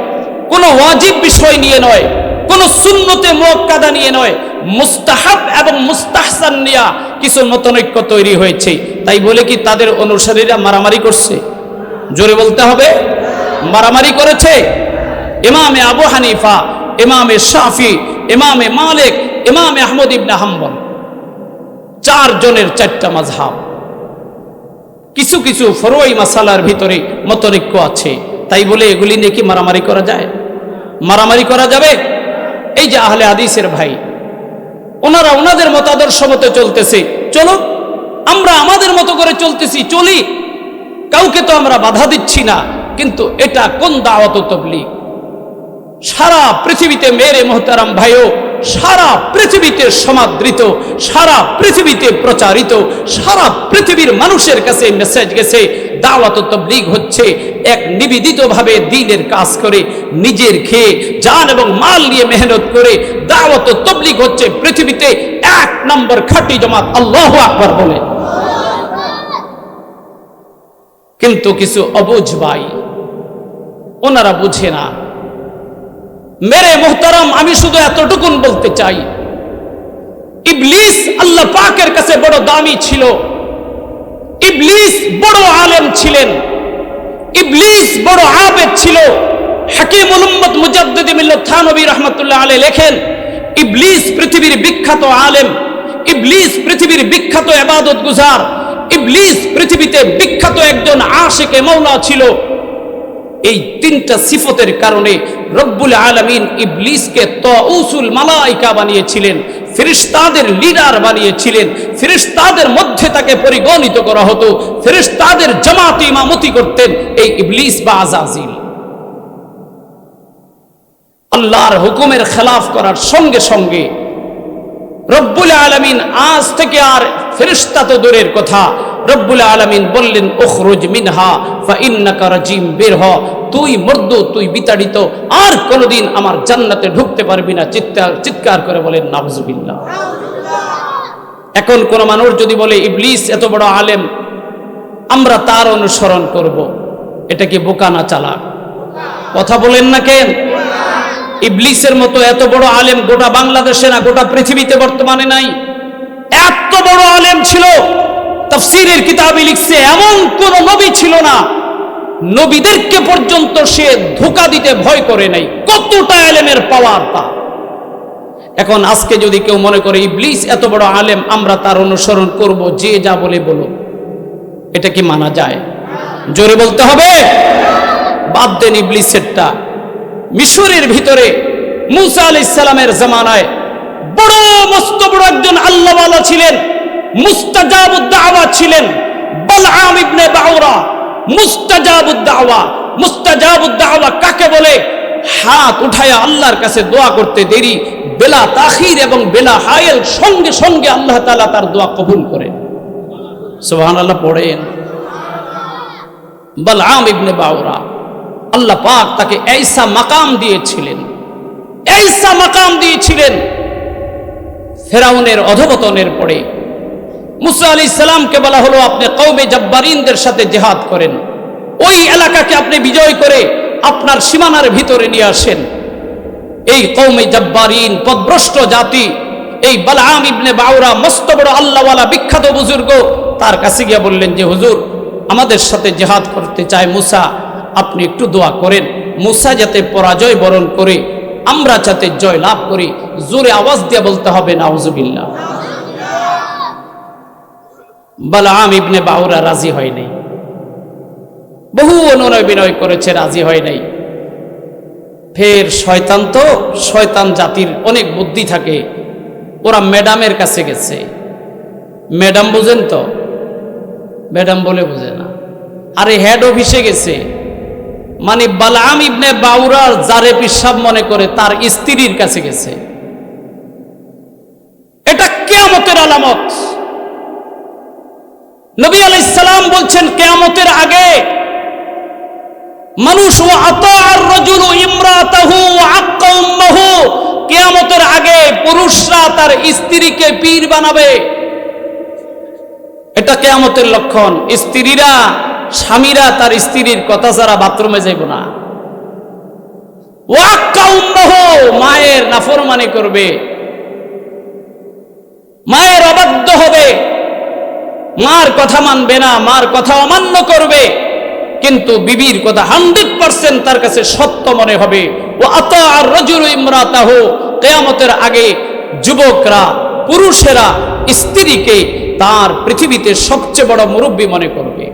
কোন ওয়াজিব বিষয় নিয়ে নয়, কোন সুন্নতে মুআক্কাদা নিয়ে নয়, মুস্তাহাব এবং মুস্তাহসান নিয়ে কিছু মতনৈক্য তৈরি হয়েছে। তাই বলে কি তাদের অনুসারীরা মারামারি করছে? জোরে বলতে হবে। মারামারি করেছে? ইমামে আবু হানিফা, ইমামে শাফি, ইমামে মালিক, ইমামে আহমদ ইবনে হাম্বল, 4 জনের 4টা মাযহাব। কিছু কিছু ফরোই মাসালার ভিতরে মতনৈক্য আছে, তাই বলে এগুলি নিয়ে কি মারামারি করা যায়? মারামারি করা যাবে? এই যে আহলে হাদিসের ভাই, ওনারা ওনাদের মতাদর্শ মতো চলতেছে, চলো আমরা আমাদের মতো করে চলতেছি, চলি, কাউকে তো আমরা বাধা দিচ্ছি না। কিন্তু এটা কোন দাওয়াত ও তাবলীগ? সারা পৃথিবীতে মেরে মোহতারাম ভাইও, সারা পৃথিবীতে সমাদৃত, সারা পৃথিবীতে প্রচারিত, সারা পৃথিবীর মানুষের কাছে মেসেজ গেছে দাওয়াত ও তাবলীগ হচ্ছে এক নিবেদিতভাবে দ্বীনের কাজ করে, নিজের খেয়ে জান এবং মাল নিয়ে মেহনত করে দাওয়াত ও তাবলীগ হচ্ছে পৃথিবীতে এক নম্বর খাঁটি জামাত। আল্লাহু আকবার বলে। কিন্তু কিছু অবুঝ ভাই, ওনারা বুঝে না। মেরে মোহতারাম, আমি শুধু এতটুকুন বলতে চাই, ইবলিস আল্লাহ পাকের কাছে বড় দামি ছিল, ইবলিস বড় আলেম ছিলেন, ইবলিস বড় আবেদ ছিল। হাকিমুল উম্মত মুজাদ্দিদ মিল্লাত থানবী রাহমাতুল্লাহ আলাইহি লেখেন, ইবলিস পৃথিবীর বিখ্যাত আলেম, ইবলিস পৃথিবীর বিখ্যাত ইবাদত গুজার, ইবলিস পৃথিবীতে বিখ্যাত একজন আশিকে মাওলা ছিল। এই তিনটা সিফতের কারণে রব্বুল আলামিন ইবলিসকে তাউসুল মালাইকা বানিয়েছিলেন, ফেরেশতাদের লিডার বানিয়েছিলেন, ফেরেশতাদের মধ্যে তাকে পরিগণিত করা হতো, ফেরেশতাদের জামাতে ইমামতি করতেন এই ইবলিস বা আজাজিল। আল্লাহর হুকুমের খেলাফ করার সঙ্গে সঙ্গে রব্বুল আলামিন আজ থেকে আর ফেরেশতা তো দূরের কথা, রব্বুল আলামিন বললেন উখরুজ মিনহা ফাইন্নাকা রাজিম, বের হ, তুই মর্দুদ, তুই বিতাড়িত, আর কোনোদিন আমার জান্নাতে ঢুকতে পারবি না। চিৎকার করে বলেন নাউজুবিল্লাহ। এখন কোন মানুষ যদি বলে ইবলিস এত বড় আলেম, আমরা তার অনুসরণ করব, এটা কি বোকা না চালাক? কথা বলেন না কেন? ইবলিসের মতো এত বড় আলেম গোটা বাংলাদেশে না, গোটা পৃথিবীতে বর্তমানে নাই। এত বড় আলেম ছিল, তাফসীরের কিতাবে লিখছে এমন কোন নবী ছিল না, নবীদেরকে পর্যন্ত সে ধোঁকা দিতে ভয় করে নাই। কতটা আলেমের পাওয়ার তা! এখন আজকে যদি কেউ মনে করে ইবলিস এত বড় আলেম, আমরা তার অনুসরণ করব, যে যা বলে বলো, এটা কি মানা যায়? জোরে বলতে হবে। বাদ দেন ইবলিসেরটা। মিশরের ভিতরে মূসা আলাইহিস সালামের জামানায় বড় মস্ত বড় একজন আল্লাহওয়ালা ছিলেন, মুস্তাজাবুদ দাওয়া ছিলেন, বালআম ইবনে বাউরা। মুস্তাজাবুদ দাওয়া, মুস্তাজাবুদ দাওয়া কাকে বলে? হাত উঠায়া আল্লাহর কাছে দোয়া করতে দেরি, বেলা তাখির এবং বেলা হায়েল, সঙ্গে সঙ্গে আল্লাহ তাআলা তার দোয়া কবুল করেন। সুবহানাল্লাহ পড়েন। বালআম ইবনে বাউরা, আল্লাহ পাক তাকে এইসা মাকাম দিয়েছিলেন, এইসা মাকাম দিয়েছিলেন। ফেরাউনের অধঃপতনের পরে মুসা আলাইহিস সালামকে বলা হলো, আপনি কওমে জব্বারিনদের সাথে জিহাদ করেন, ওই এলাকাকে আপনি বিজয় করে আপনার সীমানার ভিতরে নিয়ে আসেন। এই কওমে জব্বারিন, পদভ্রষ্ট জাতি, এই বালআম ইবনে বাউরা মস্ত বড় আল্লাহওয়ালা বিখ্যাত বুজুর্গ, তার কাছে গিয়ে বললেন যে হুজুর, আমাদের সাথে জিহাদ করতে চায় মুসা, আপনি একটু দোয়া করেন, মুসা যাতে পরাজয় বরণ করে আমরা যাতে জয় লাভ করি। জোরে আওয়াজ দিয়ে বলতে হবে নাউজুবিল্লাহ। বালআম ইবনে বাউরা রাজি হয় নাই, বহু অনুনয় বিনয় করেছে, রাজি হয় নাই। ফের শয়তান তো, শয়তান জাতির অনেক বুদ্ধি থাকে, ওরা ম্যাডামের কাছে গেছে। ম্যাডাম বুঝেন তো? ম্যাডাম বলে বুঝে না, আরে হেড অফিসে গেছে। মানে বালআম ইবনে বাউরার যারে পিসাব মনে করে তার স্ত্রীর কাছে গেছে। এটা কিয়ামতের আলামত। নবী আলাইহিস সালাম বলছেন কিয়ামতের আগে মানুষ ওয়া আতাআর রাজুলু ইমরাতাহু ওয়া আক্কা উম্মাহু, কিয়ামতের আগে পুরুষরা তার স্ত্রীকে পীর বানাবে। এটা কিয়ামতের লক্ষণ। স্ত্রীরা, স্বামীরা তার স্ত্রীর কথা ছাড়া বাথরুমে যাইব না। ওয়া আক্কা উম্মাহু, মায়ের নাফরমানি করবে, মায়ের অবাধ্য হবে, মার কথা মানবে না, মার কথা অমান্য করবে, কিন্তু বিবির কথা 100% তার কাছে সত্য মনে হবে। ও আতাআর রাজুলু ইমরাতাহু, কিয়ামতের আগে যুবকরা, পুরুষেরা স্ত্রীকে তার পৃথিবীতে সবচেয়ে বড় মুরব্বী মনে করবে।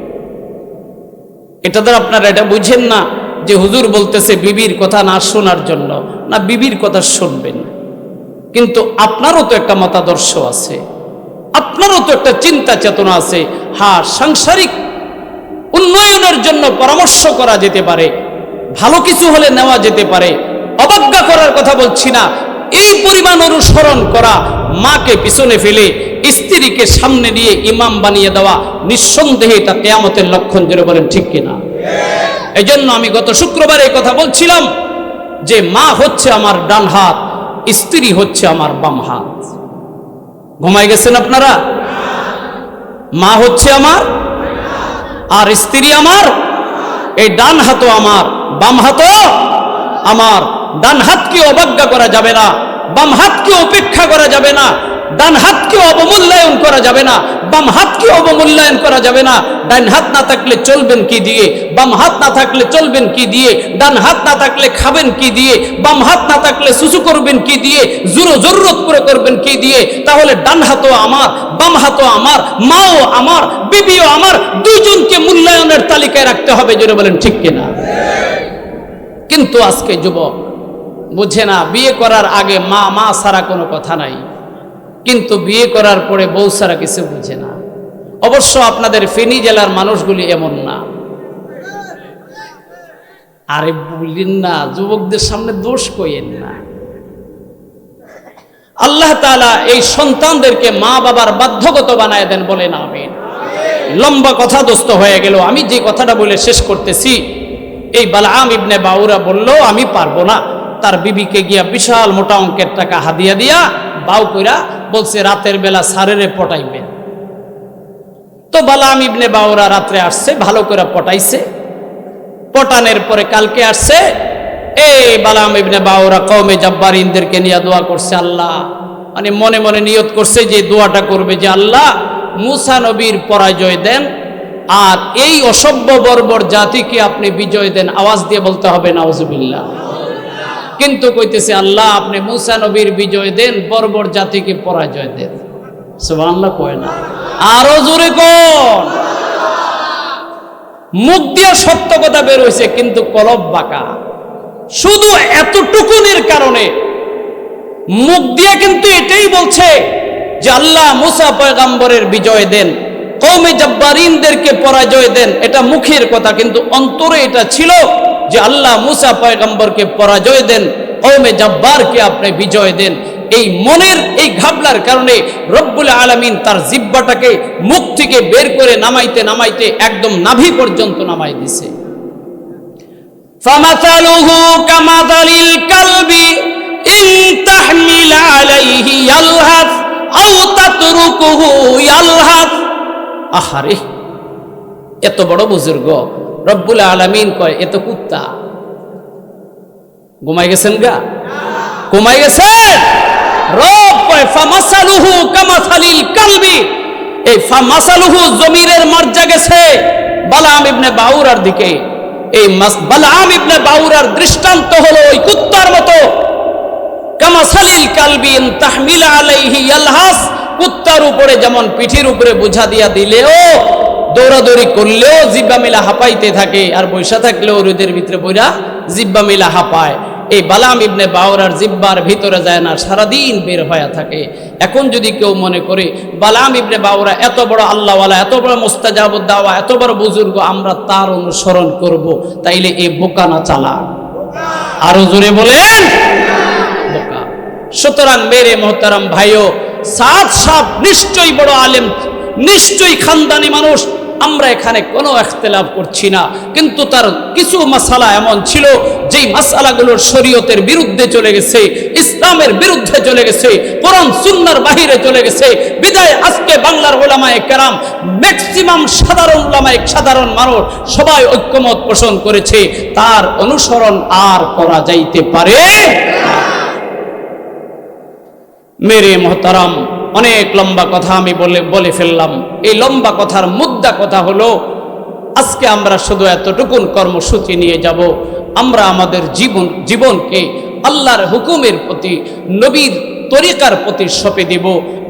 এটা দ্বারা আপনারা এটা বুঝেন না যে হুজুর বলতেছে বিবির কথা না শোনার জন্য, না, বিবির কথা শুনবেন, কিন্তু আপনারও তো একটা মতাদর্শ আছে, আপনারও তো একটা চিন্তা চেতনা আছে। হ্যাঁ, সাংসারিক উন্নয়নের জন্য পরামর্শ করা যেতে পারে, ভালো কিছু হলে নেওয়া যেতে পারে, অবজ্ঞা করার কথা বলছি না। এই পরিমাণ অনুসরণ করা, মাকে পিছনে ফেলে স্ত্রীকে সামনে নিয়ে ইমাম বানিয়ে দেওয়া, নিঃসন্দেহে এটা কিয়ামতের লক্ষণ, জোরে বলেন ঠিক কিনা? এই জন্য আমি গত শুক্রবার এই কথা বলছিলাম যে মা হচ্ছে আমার ডান হাত, স্ত্রী হচ্ছে আমার বাম হাত। ঘুমাই গেছেন আপনারা? মা হচ্ছে আমার আর স্ত্রী আমার। এই ডান হাতও আমার, বাম হাতও আমার। ডান হাতকে অবজ্ঞা করা যাবে না, বাম হাতকে উপেক্ষা করা যাবে না, ডান হাতকে অবমূল্যায়ন করা যাবে না, বাম হাতকে অবমূল্যায়ন করা যাবে না। ডান হাত না থাকলে চলবেন কি দিয়ে? বাম হাত না থাকলে চলবেন কি দিয়ে? ডান হাত না থাকলে খাবেন কি দিয়ে? বাম হাত না থাকলে সুসু করবেন কি দিয়ে? জরুরত করে করবেন কি দিয়ে? তাহলে ডান হাতও আমার, বাম হাতও আমার, মাও আমার, বিবিও আমার, দুইজনকে মূল্যায়নের তালিকায় রাখতে হবে, জোরে বলেন ঠিক কিনা? কিন্তু আজকে যুবক বুঝে না, বিয়ে করার আগে মা মা ছাড়া কোনো কথা নাই, কিন্তু বিয়ে করার পরে বউ ছাড়া কিছু বুঝে না। অবশ্য আপনাদের ফেনী জেলার মানুষগুলি এমন না। আরে বললেন না, যুবকদের সামনে দোষ কইেন না। আল্লাহ তাআলা এই সন্তানদেরকে মা বাবার বাধ্যগত বানায় দেন, বলেন আমিন। লম্বা কথা দোস্ত হয়ে গেল, আমি যে কথাটা বলে শেষ করতেছি। এই বালআম ইবনে বাউরা বলল আমি পারবো না, তার বিবিকে গিয়া বিশাল মোটা অঙ্কের টাকা হাদিয়া দিয়া বাউ কইরা বলছে রাতের বেলা সারেরে পটাইবেন। তো বালআম ইবনে বাউরা রাত্রে আসছে, ভালো করে পটাইছে। পটানের পরে কালকে আসছে, এই বালআম ইবনে বাউরা কওমে জাব্বারিনদেরকে নিয়ে দোয়া করছে। আল্লাহ, মানে মনে মনে নিয়ত করছে যে দোয়াটা করবে যে আল্লাহ মুসা নবীর পরাজয় দেন, আর এই অসভ্য বর্বর জাতিকে আপনি বিজয় দেন। আওয়াজ দিয়ে বলতে হবে নাউজুবিল্লাহ। কিন্তু কইতেছে আল্লাহ আপনি মুসা নবীর বিজয় দেন, বর্বর জাতিকে পরাজয় দেন। সুবহানাল্লাহ কয় না? আরো জোরে কোন? মুখ দিয়ে সত্য কথা বের হইছে, কিন্তু কলব বাঁকা। শুধু এতটুকুনের কারণে মুখ দিয়ে কিন্তু এটাই বলছে যে আল্লাহ মুসা পয়গম্বরের বিজয় দেন, কওমে জাব্বারিনদেরকে পরাজয় দেন। এটা মুখের কথা, কিন্তু অন্তরে এটা ছিল যে আল্লাহ মুসা পয়গম্বরকে পরাজয় দেন, কওমে জাব্বারকে আপনি বিজয় দেন। এই মনের এই ঘাবলার কারণে রব্বুল আলামিন তার জিহ্বাটাকে মুখ থেকে বের করে নামাইতে নামাইতে একদম নাভি পর্যন্ত নামাই দিছে। ফামাসালুহু কামাসালিল কালবি ইন তাহমিল আলাইহি ইয়ালহাস আও তাতরুকুহু ইয়ালহাস। আহারে, এত বড় বুজুর্গ রব্বুল আলামিন কয় এত কুত্তা। ঘুমাই গেছেন গা? ঘুমাই গেছেন? রব কয় ফামাসালুহু কামাসালিল কালবি। এই ফামাসালুহু জমিরের মার্জা গেছে বালআম ইবনে বাউরার দিকে। এই বালআম ইবনে বাউরার দৃষ্টান্ত হলো ওই কুত্তার মতো। কামাসালিল কালবি ইন তাহমিল আলাইহি ইয়ালহাস। কুত্তার উপরে যেমন পিঠির উপরে বোঝা দিয়া দিলেও, দৌড়াদৌড়ি করলেও জিব্বা মিলা হাঁপাইতে থাকে, আর বৈশা থাকলেও রোদের ভিতরে বইরা জিব্বা মিলা হাঁপায়। এই বালআম ইবনে বাউরার জিব্বার ভিতরে যায় না, সারাদিন বের হয়ে থাকে। এখন যদি কেউ মনে করে বালআম ইবনে বাউরা এত বড় আল্লাহওয়ালা, এত বড় মুস্তাজাবুদ দাওয়া, এত বড় বুজুর্গ, আমরা তার অনুসরণ করব, তাইলে এই বোকা না চালা? আরো জোরে বলেন বোকা। সুতরাং মেরে মোহতারাম ভাইও, সাদ সাহেব নিশ্চয়ই বড় আলেম, নিশ্চয়ই খানদানি মানুষ, আমরা এখানে কোনো ইখতিলাফ করছি না। কিন্তু তার কিছু মাসালা এমন ছিল যেই মাসালাগুলোর শরীয়তের বিরুদ্ধে চলে গেছে, ইসলামের বিরুদ্ধে চলে গেছে, কোরআন সুন্নাহর বাহিরে চলে গেছে। বিদায় আজকে বাংলার উলামায়ে কেরাম, ম্যাক্সিমাম সাধারণ মানুষ সবাই ঐক্যমত পোষণ করেছে, তার অনুসরণ আর করা যাইতে পারে না। মেরে মোহতারাম, অনেক লম্বা কথা আমি বলে ফেললাম। এই লম্বা কথার মুদ্রা কথা হলো, আজকে আমরা শুধু এতটুকুন কর্মসূচি নিয়ে যাব। আমরা আমাদের জীবনকে আল্লাহর হুকুমের প্রতি, নবীর তরিকার প্রতি সঁপে দেব।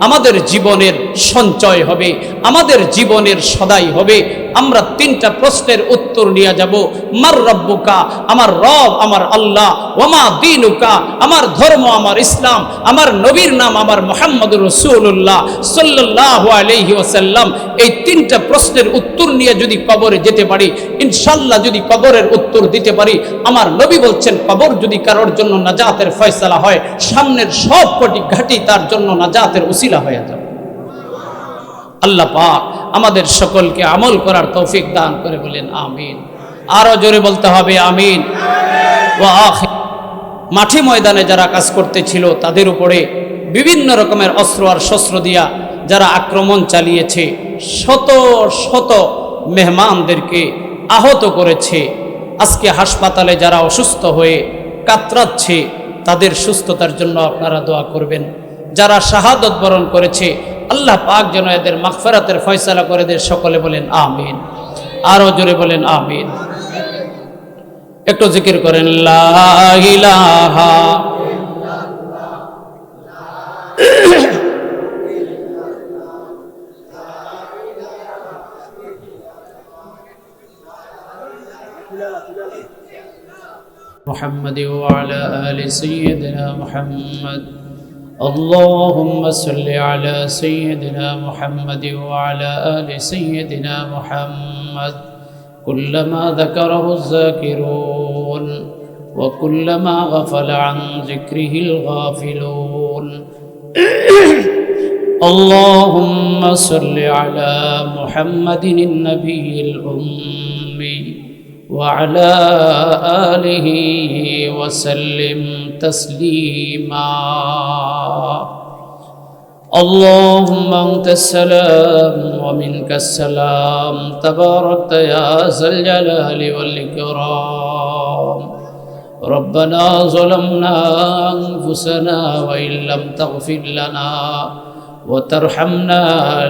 আমাদের জীবনের সঞ্চয় হবে, আমাদের জীবনের সদাই হবে। আমরা 3টা প্রশ্নের উত্তর নিয়ে যাব। মার রব্বুকা, আমার রব আমার আল্লাহ, ওয়ামা দীনুকা, আমার ধর্ম আমার ইসলাম, আমার নবীর নাম আমার মুহাম্মদুর রাসূলুল্লাহ সাল্লাল্লাহু আলাইহি ওয়াসাল্লাম। এই 3টা প্রশ্নের উত্তর নিয়ে যদি কবরে যেতে পারি, ইনশাআল্লাহ যদি কবরের উত্তর দিতে পারি, আমার নবী বলছেন কবর যদি কারোর জন্য নাজাতের ফয়সালা হয়, সামনের সব কটি ঘাটি তার জন্য নাজাতের উসিলা হয়ে যাবে। আল্লাহ পাক আমাদের সকলকে আমল করার তৌফিক দান করে বলেন আমিন। আরো জোরে বলতে হবে আমিন। ওয়া আখির। মাঠে ময়দানে যারা কাজ করতেছিল তাদের উপরে বিভিন্ন রকমের অস্ত্র আর শস্ত্র দিয়া যারা আক্রমণ চালিয়েছে, শত শত মেহমানদেরকে আহত করেছে। আজকে হাসপাতালে যারা অসুস্থ হয়ে কাতরাচ্ছে, তাদের সুস্থতার জন্য আপনারা দোয়া করবেন। যারা শাহাদত বরণ করেছে, আল্লাহ পাক যেন এদের মাগফিরাতের ফয়সালা করে দেন। সকলে বলেন আমিন। আরো জোরে বলেন আমিন। একটু জিকির করেন লা ইলাহা محمد وعلى آل سيدنا محمد اللهم صل على سيدنا محمد وعلى آل سيدنا محمد كلما ذكره الذاكرون وكلما غفل عن ذكره الغافلون اللهم صل على محمد النبي الأمي وعلى آله وسلم تسليما اللهم أنت السلام ومنك السلام تباركت يا ذا الجلال والإكرام ربنا ظلمنا أنفسنا وإن لم تغفر لنا وترحمنا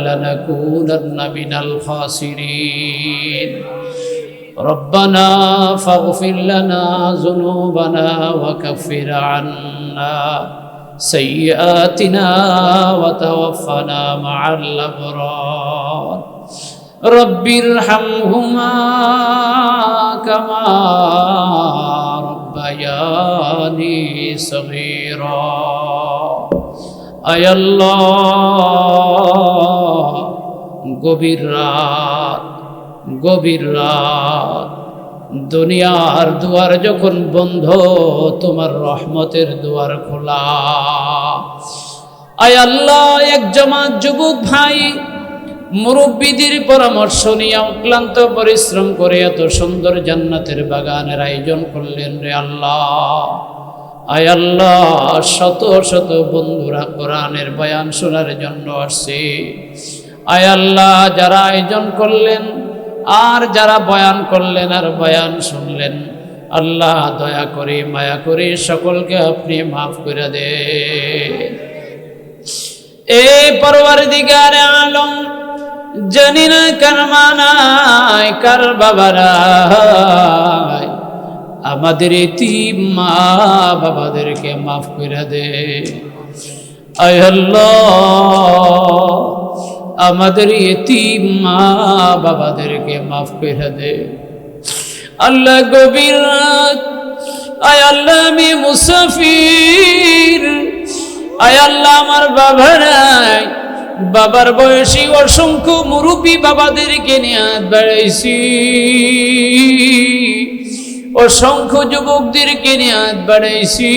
لنكونن من الخاسرين ربنا فاغفر لنا ذنوبنا وكفر عنا سيئاتنا وتوفنا مع الأبرار رب ارحمهما كما ربياني صغيرا أي الله গভীর রাত দুনিয়ার দুয়ার যখন বন্ধ, তোমার রহমতের দুয়ার খোলা। আয় আল্লাহ, এক জামাত যুবক ভাই মুরব্বীদের পরামর্শ নিয়ে অক্লান্ত পরিশ্রম করে এত সুন্দর জান্নাতের বাগানের আয়োজন করলেন রে আল্লাহ। আয় আল্লাহ, শত শত বন্ধুরা কোরআনের বয়ান শোনার জন্য আসছে। আয় আল্লাহ, যারা আয়োজন করলেন আর যারা বয়ান করলেন আর বয়ান শুনলেন, আল্লাহ দয়া করে মায়া করে সকলকে আপনি মাফ করে দেন। এই পরওয়ারদিগারে আলম, জানি না কার মানায় কার বাবারায়, আমাদের এতিম মা বাবাদেরকে মাফ করে দে। আয় আল্লাহ, আমাদের এতিম মা বাবাদেরকে মাফ করে দে। আল্লাহ গভীর রাত, আয় আল্লাহ আমি মুসাফির, আয় আল্লাহ আমার বাবা নাই, বাবার বয়সী অসংখ্য মুরব্বী বাবাদেরকে নিয়ে বেড়াইছি, অসংখ্য যুবকদেরকে নিয়ে বেড়াইছি।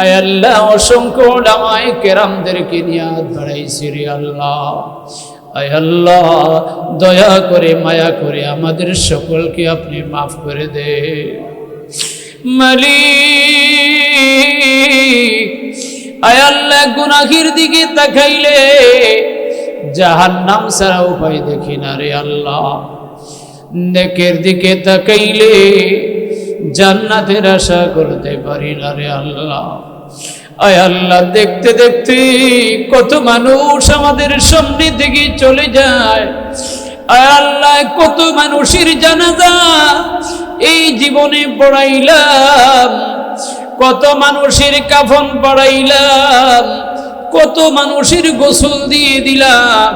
আয় আল্লাহ, অসংখ্য উলামায়ে কেরামদেরকে নিয়ে বেড়াইছি রে আল্লাহ। আয় আল্লাহ, দয়া করে মায়া করে আমাদের সকলকে আপনি মাফ করে দে মালিক। আয় আল্লাহ, গুনাহের দিকে তাকাইলে জাহান্নাম ছাড়া উপায় দেখি না রে আল্লাহ। নেকের দিকে তাকাইলে জান্নাতের আশা করতে পারি না রে আল্লাহ। আয় আল্লাহ, দেখতে দেখতে কত মানুষ আমাদের সামনে থেকে চলে যায়। আয় আল্লাহ, কত মানুষের জানাজা এই জীবনে পড়াইলাম, কত মানুষের কাফন পড়াইলাম, কত মানুষের গোসল দিয়ে দিলাম,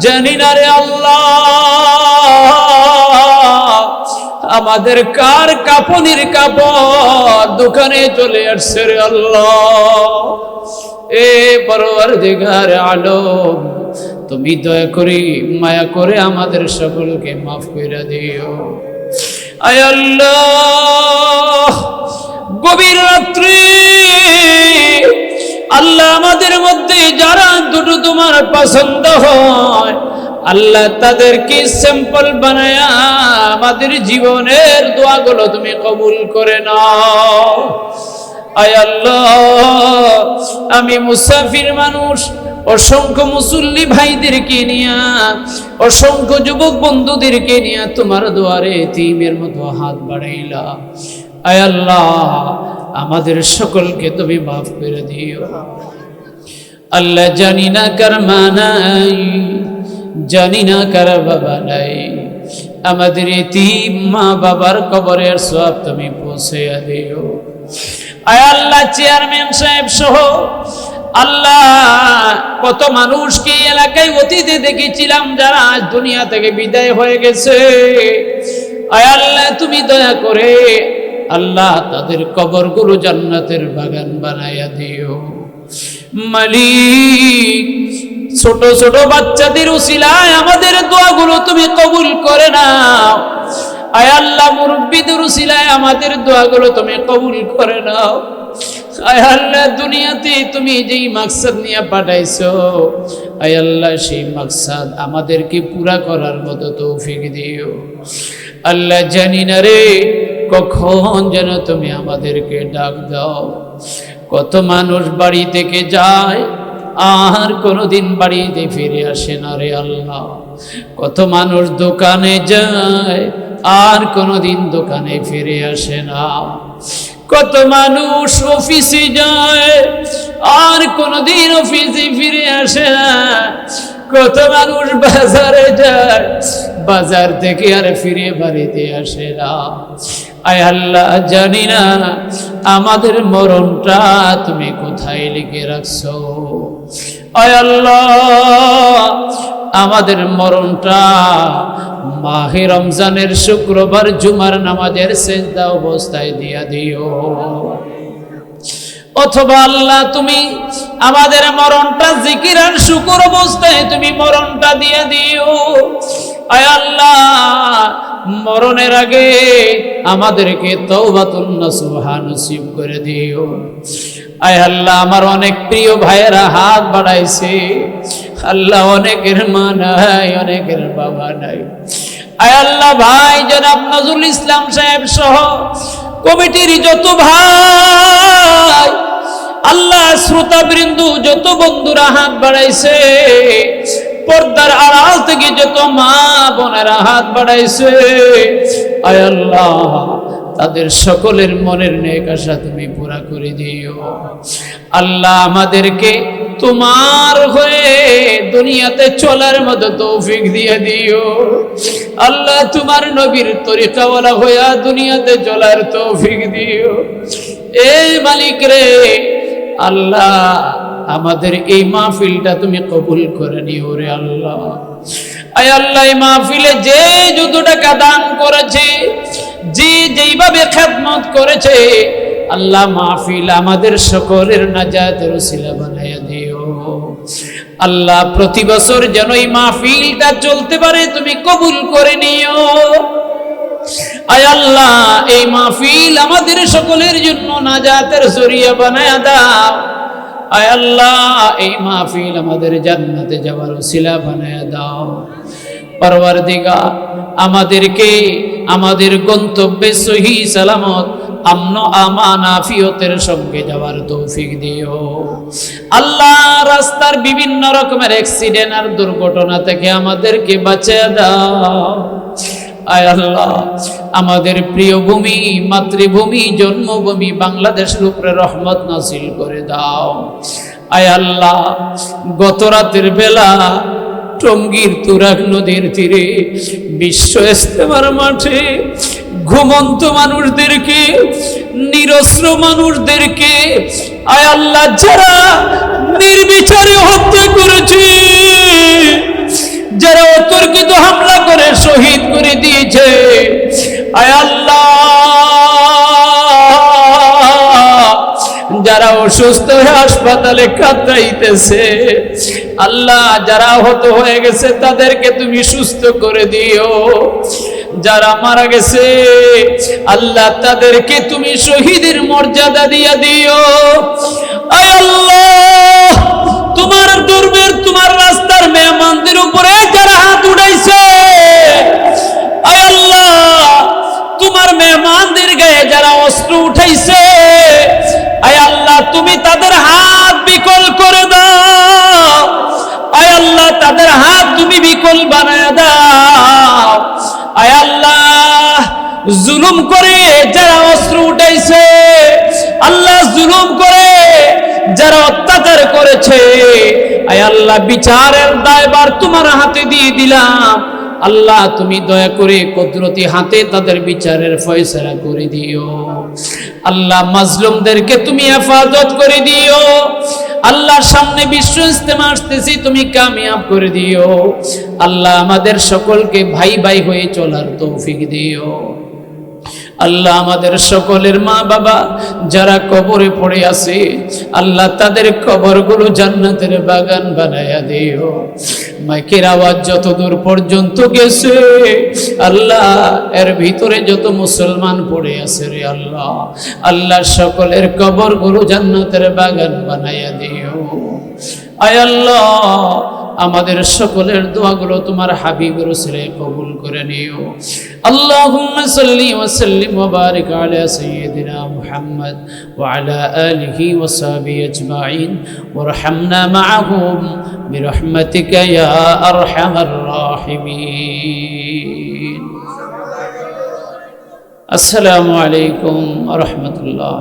জানি না রে আল্লাহ আমাদের কার কাপনের কাপড় দোকানে চলে আসছে রে আল্লাহ। এ পরওয়ারদিগার আলম, তুমি দয়া করে মায়া করে আমাদের সকলকে মাফ করে দিও। আয় আল্লাহ, গভীর রাত্রি আল্লাহ আমাদের মধ্যে যারা দুটো তোমার পছন্দ হয় আল্লাহ তাদেরকে স্যাম্পল বানায়া আমাদের জীবনের দোয়াগুলো তুমি কবুল করে নাও। আয় আল্লাহ, আমি মুসাফির মানুষ, অসংখ্য মুসল্লি ভাইদেরকে নিয়া, অসংখ্য যুবক বন্ধুদেরকে নিয়া তোমার দুয়ারে এতিমের মতো হাত বাড়াইলাম। আয় আল্লাহ, আমাদের সকলকে তুমি মাফ করে দিও। আল্লাহ, জানি না কার মা নাই, জানি না কার বাবা নাই, আমাদের এতিম মা বাবার কবরের সওয়াব তুমি পৌঁছে দিও। আয় আল্লাহ, চেয়ারম্যান সাহেব সহ আল্লাহ কত মানুষকে এলাকায় অতীতে দেখেছিলাম যারা আজ দুনিয়া থেকে বিদায় হয়ে গেছে। আয় আল্লাহ, তুমি দয়া করে আল্লাহ তাদের কবরগুলো জান্নাতের বাগান বানাইয়া দিও। মালিক, ছোট ছোট বাচ্চাদের উসিলায় আমাদের দোয়াগুলো তুমি কবুল করে নাও। আয় আল্লাহ, মুরব্বীদের উসিলায় আমাদের দোয়াগুলো তুমি কবুল করে নাও। আয় আল্লাহ, দুনিয়াতে তুমি যেই মাকসাদ নিয়ে পাঠাইছো আয় আল্লাহ সেই মাকসাদ আমাদেরকে পুরা করার মতো তৌফিক দিও। আল্লাহ, জানি না রে কখন যেন তুমি আমাদেরকে ডাক দাও। কত মানুষ বাড়ি থেকে যায় আর কোনোদিন বাড়িতে ফিরে আসে না রে আল্লাহ। কত মানুষ দোকানে যায় আর কোনোদিন দোকানে ফিরে আসে না। কত মানুষ অফিসে যায় আর কোনোদিন অফিসে ফিরে আসে না। কত মানুষ বাজারে যায়, বাজার থেকে আর ফিরে বাড়িতে আসে না। আয় আল্লাহ, জানি না আমাদের মরণটা তুমি কোথায় লিখে রাখছো। আয় আল্লাহ, আমাদের মরণটা মাহে রমজানের শুক্রবার জুমার নামাজের সেজদা অবস্থায় দিয়া দিও। অথবা আল্লাহ, তুমি আমাদের মরণটা জিকির আর শুকর অবস্থায় তুমি মরণটা দিয়ে দিও। আয় আল্লাহ, মরণের আগে আমাদেরকে তওবাতুন নসুহা নসিব করে দিও। আয় আল্লাহ, আমার অনেক প্রিয় ভাইয়েরা হাত বাড়াইছে। আল্লাহ, অনেকের মা নাই, অনেকের বাবা নাই। আয় আল্লাহ, ভাই জনাব নজরুল ইসলাম সাহেব সহ কমিটির যত ভাই আল্লাহ, শ্রোতাবৃন্দ যত বন্ধুরা হাত বাড়াইছে, পর্দার আড়াল থেকে যত মা বোনেরা হাত বাড়াইছে, আয় আল্লাহ তাদের সকলের মনের নেক আশা তুমি পুরা করে দিও। আল্লাহ, আমাদেরকে তোমার হয়ে দুনিয়াতে চলার মতো তৌফিক দিয়ে দিও। আল্লাহ, তোমার নবীর তরিকাওয়ালা হইয়া দুনিয়াতে চলার তৌফিক দিও। এই মালিক রে আল্লাহ, আমাদের এই মাহফিলটা তুমি কবুল করে নিও রে আল্লাহ। আয় আল্লাহ, এই মাহফিলে যে যত টাকা দান করেছে, যে যেইভাবে খেদমত করেছে, আল্লাহ মাহফিল আমাদের সকলের নাজাতের ওসিলা বানাইয়া দিও। আল্লাহ, প্রতি বছর যেন এই মাহফিলটা চলতে পারে তুমি কবুল করে নিও। আয় আল্লাহ, এই মাহফিল আমাদের সকলের জন্য নাজাতের জরিয়া বানায়া দাও। আয় আল্লাহ, এই মাহফিল আমাদের জান্নাতে যাওয়ার ওসিলা বানায়া দাও। পরওয়ারদিগার, আমাদেরকে আমাদের গন্তব্যে সহি সালামত আমন আমান আফিয়তের সঙ্গে যাওয়ার তৌফিক দিও। আল্লাহ, রাস্তার বিভিন্ন রকমের অ্যাক্সিডেন্ট আর দুর্ঘটনা থেকে আমাদেরকে বাঁচিয়ে দাও। আয় আল্লাহ, আমাদের প্রিয় ভূমি, মাতৃভূমি, জন্মভূমি বাংলাদেশের উপরে রহমত নাযিল করে দাও। আয় আল্লাহ, গত রাতের বেলা টঙ্গীর তুরাগ নদীর তীরে বিশ্ব ইজতেমার মাঠে ঘুমন্ত মানুষদেরকে, নিরস্ত্র মানুষদেরকে, আয় আল্লাহ যারা নির্বিচারে হত্যা করেছে, যারা অতর্কিত হামলা করে শহীদ করে দিয়েছে, আয় আল্লাহ যারা অসুস্থ হয়ে হাসপাতালে কাতরাইতেছে, আল্লাহ যারা আহত হয়ে গেছে তাদেরকে তুমি সুস্থ করে দিও, যারা মারা গেছে আল্লাহ তাদেরকে তুমি শহীদের মর্যাদা দিয়া দিও। আয় আল্লাহ তোমার দরবার, তোমার রাস্তার মেহমানদের উপরে যারা হাত উঠাইছে, আয় আল্লাহ তোমার মেহমানদের গায়ে যারা অস্ত্র উঠাইছে, আয় আল্লাহ তুমি তাদের হাত বিকল করে দাও, আয় আল্লাহ তাদের হাত তুমি বিকল বানায় দাও। আয় আল্লাহ জুলুম করে যারা অস্ত্র উঠাইছে, আল্লাহ জুলুম করে যারা অত্যাচার করেছে, আয় আল্লাহ বিচারের দায়ভার তোমার হাতে দিয়ে দিলাম, আল্লাহ তুমি দয়া করে কুদরতি হাতে তাদের বিচারের ফয়সালা করে দিও। আল্লাহ মাজলুমদেরকে তুমি হেফাজত করে দিও। আল্লাহর সামনে বিশ্ব ইজতেমা আসতেছি, তুমি কামিয়াব করে দিও। আল্লাহ আমাদের সকলকে ভাই ভাই হয়ে চলার তৌফিক দিও। আল্লাহ আমাদের সকলের মা বাবা যারা কবরে পড়ে আছে, আল্লাহ তাদের কবরগুলো জান্নাতের বাগান বানায়া দিও। মাইকের আওয়াজ যত দূর পর্যন্ত গেছে, আল্লাহ এর ভিতরে যত মুসলমান পড়ে আছে রে আল্লাহ, আল্লাহ সকলের কবরগুলো জান্নাতের বাগান বানায়া দিও। আয় আল্লাহ আমাদের সকলের দোয়াগুলো তোমার হাবিব রাসূলে কবুল করে নিও। আল্লাহুম্মা সাল্লি ওয়া সাল্লিম ওয়া বারিক আলা সাইয়্যিদিনা মুহাম্মদ ওয়া আলা আলিহি ওয়া সাহবিহি আজমাইন ওয়ারহামনা মাআহুম বিরহমাতিকা ইয়া আরহামার রাহিমিন। আসসালামু আলাইকুম ওয়া রাহমাতুল্লাহ।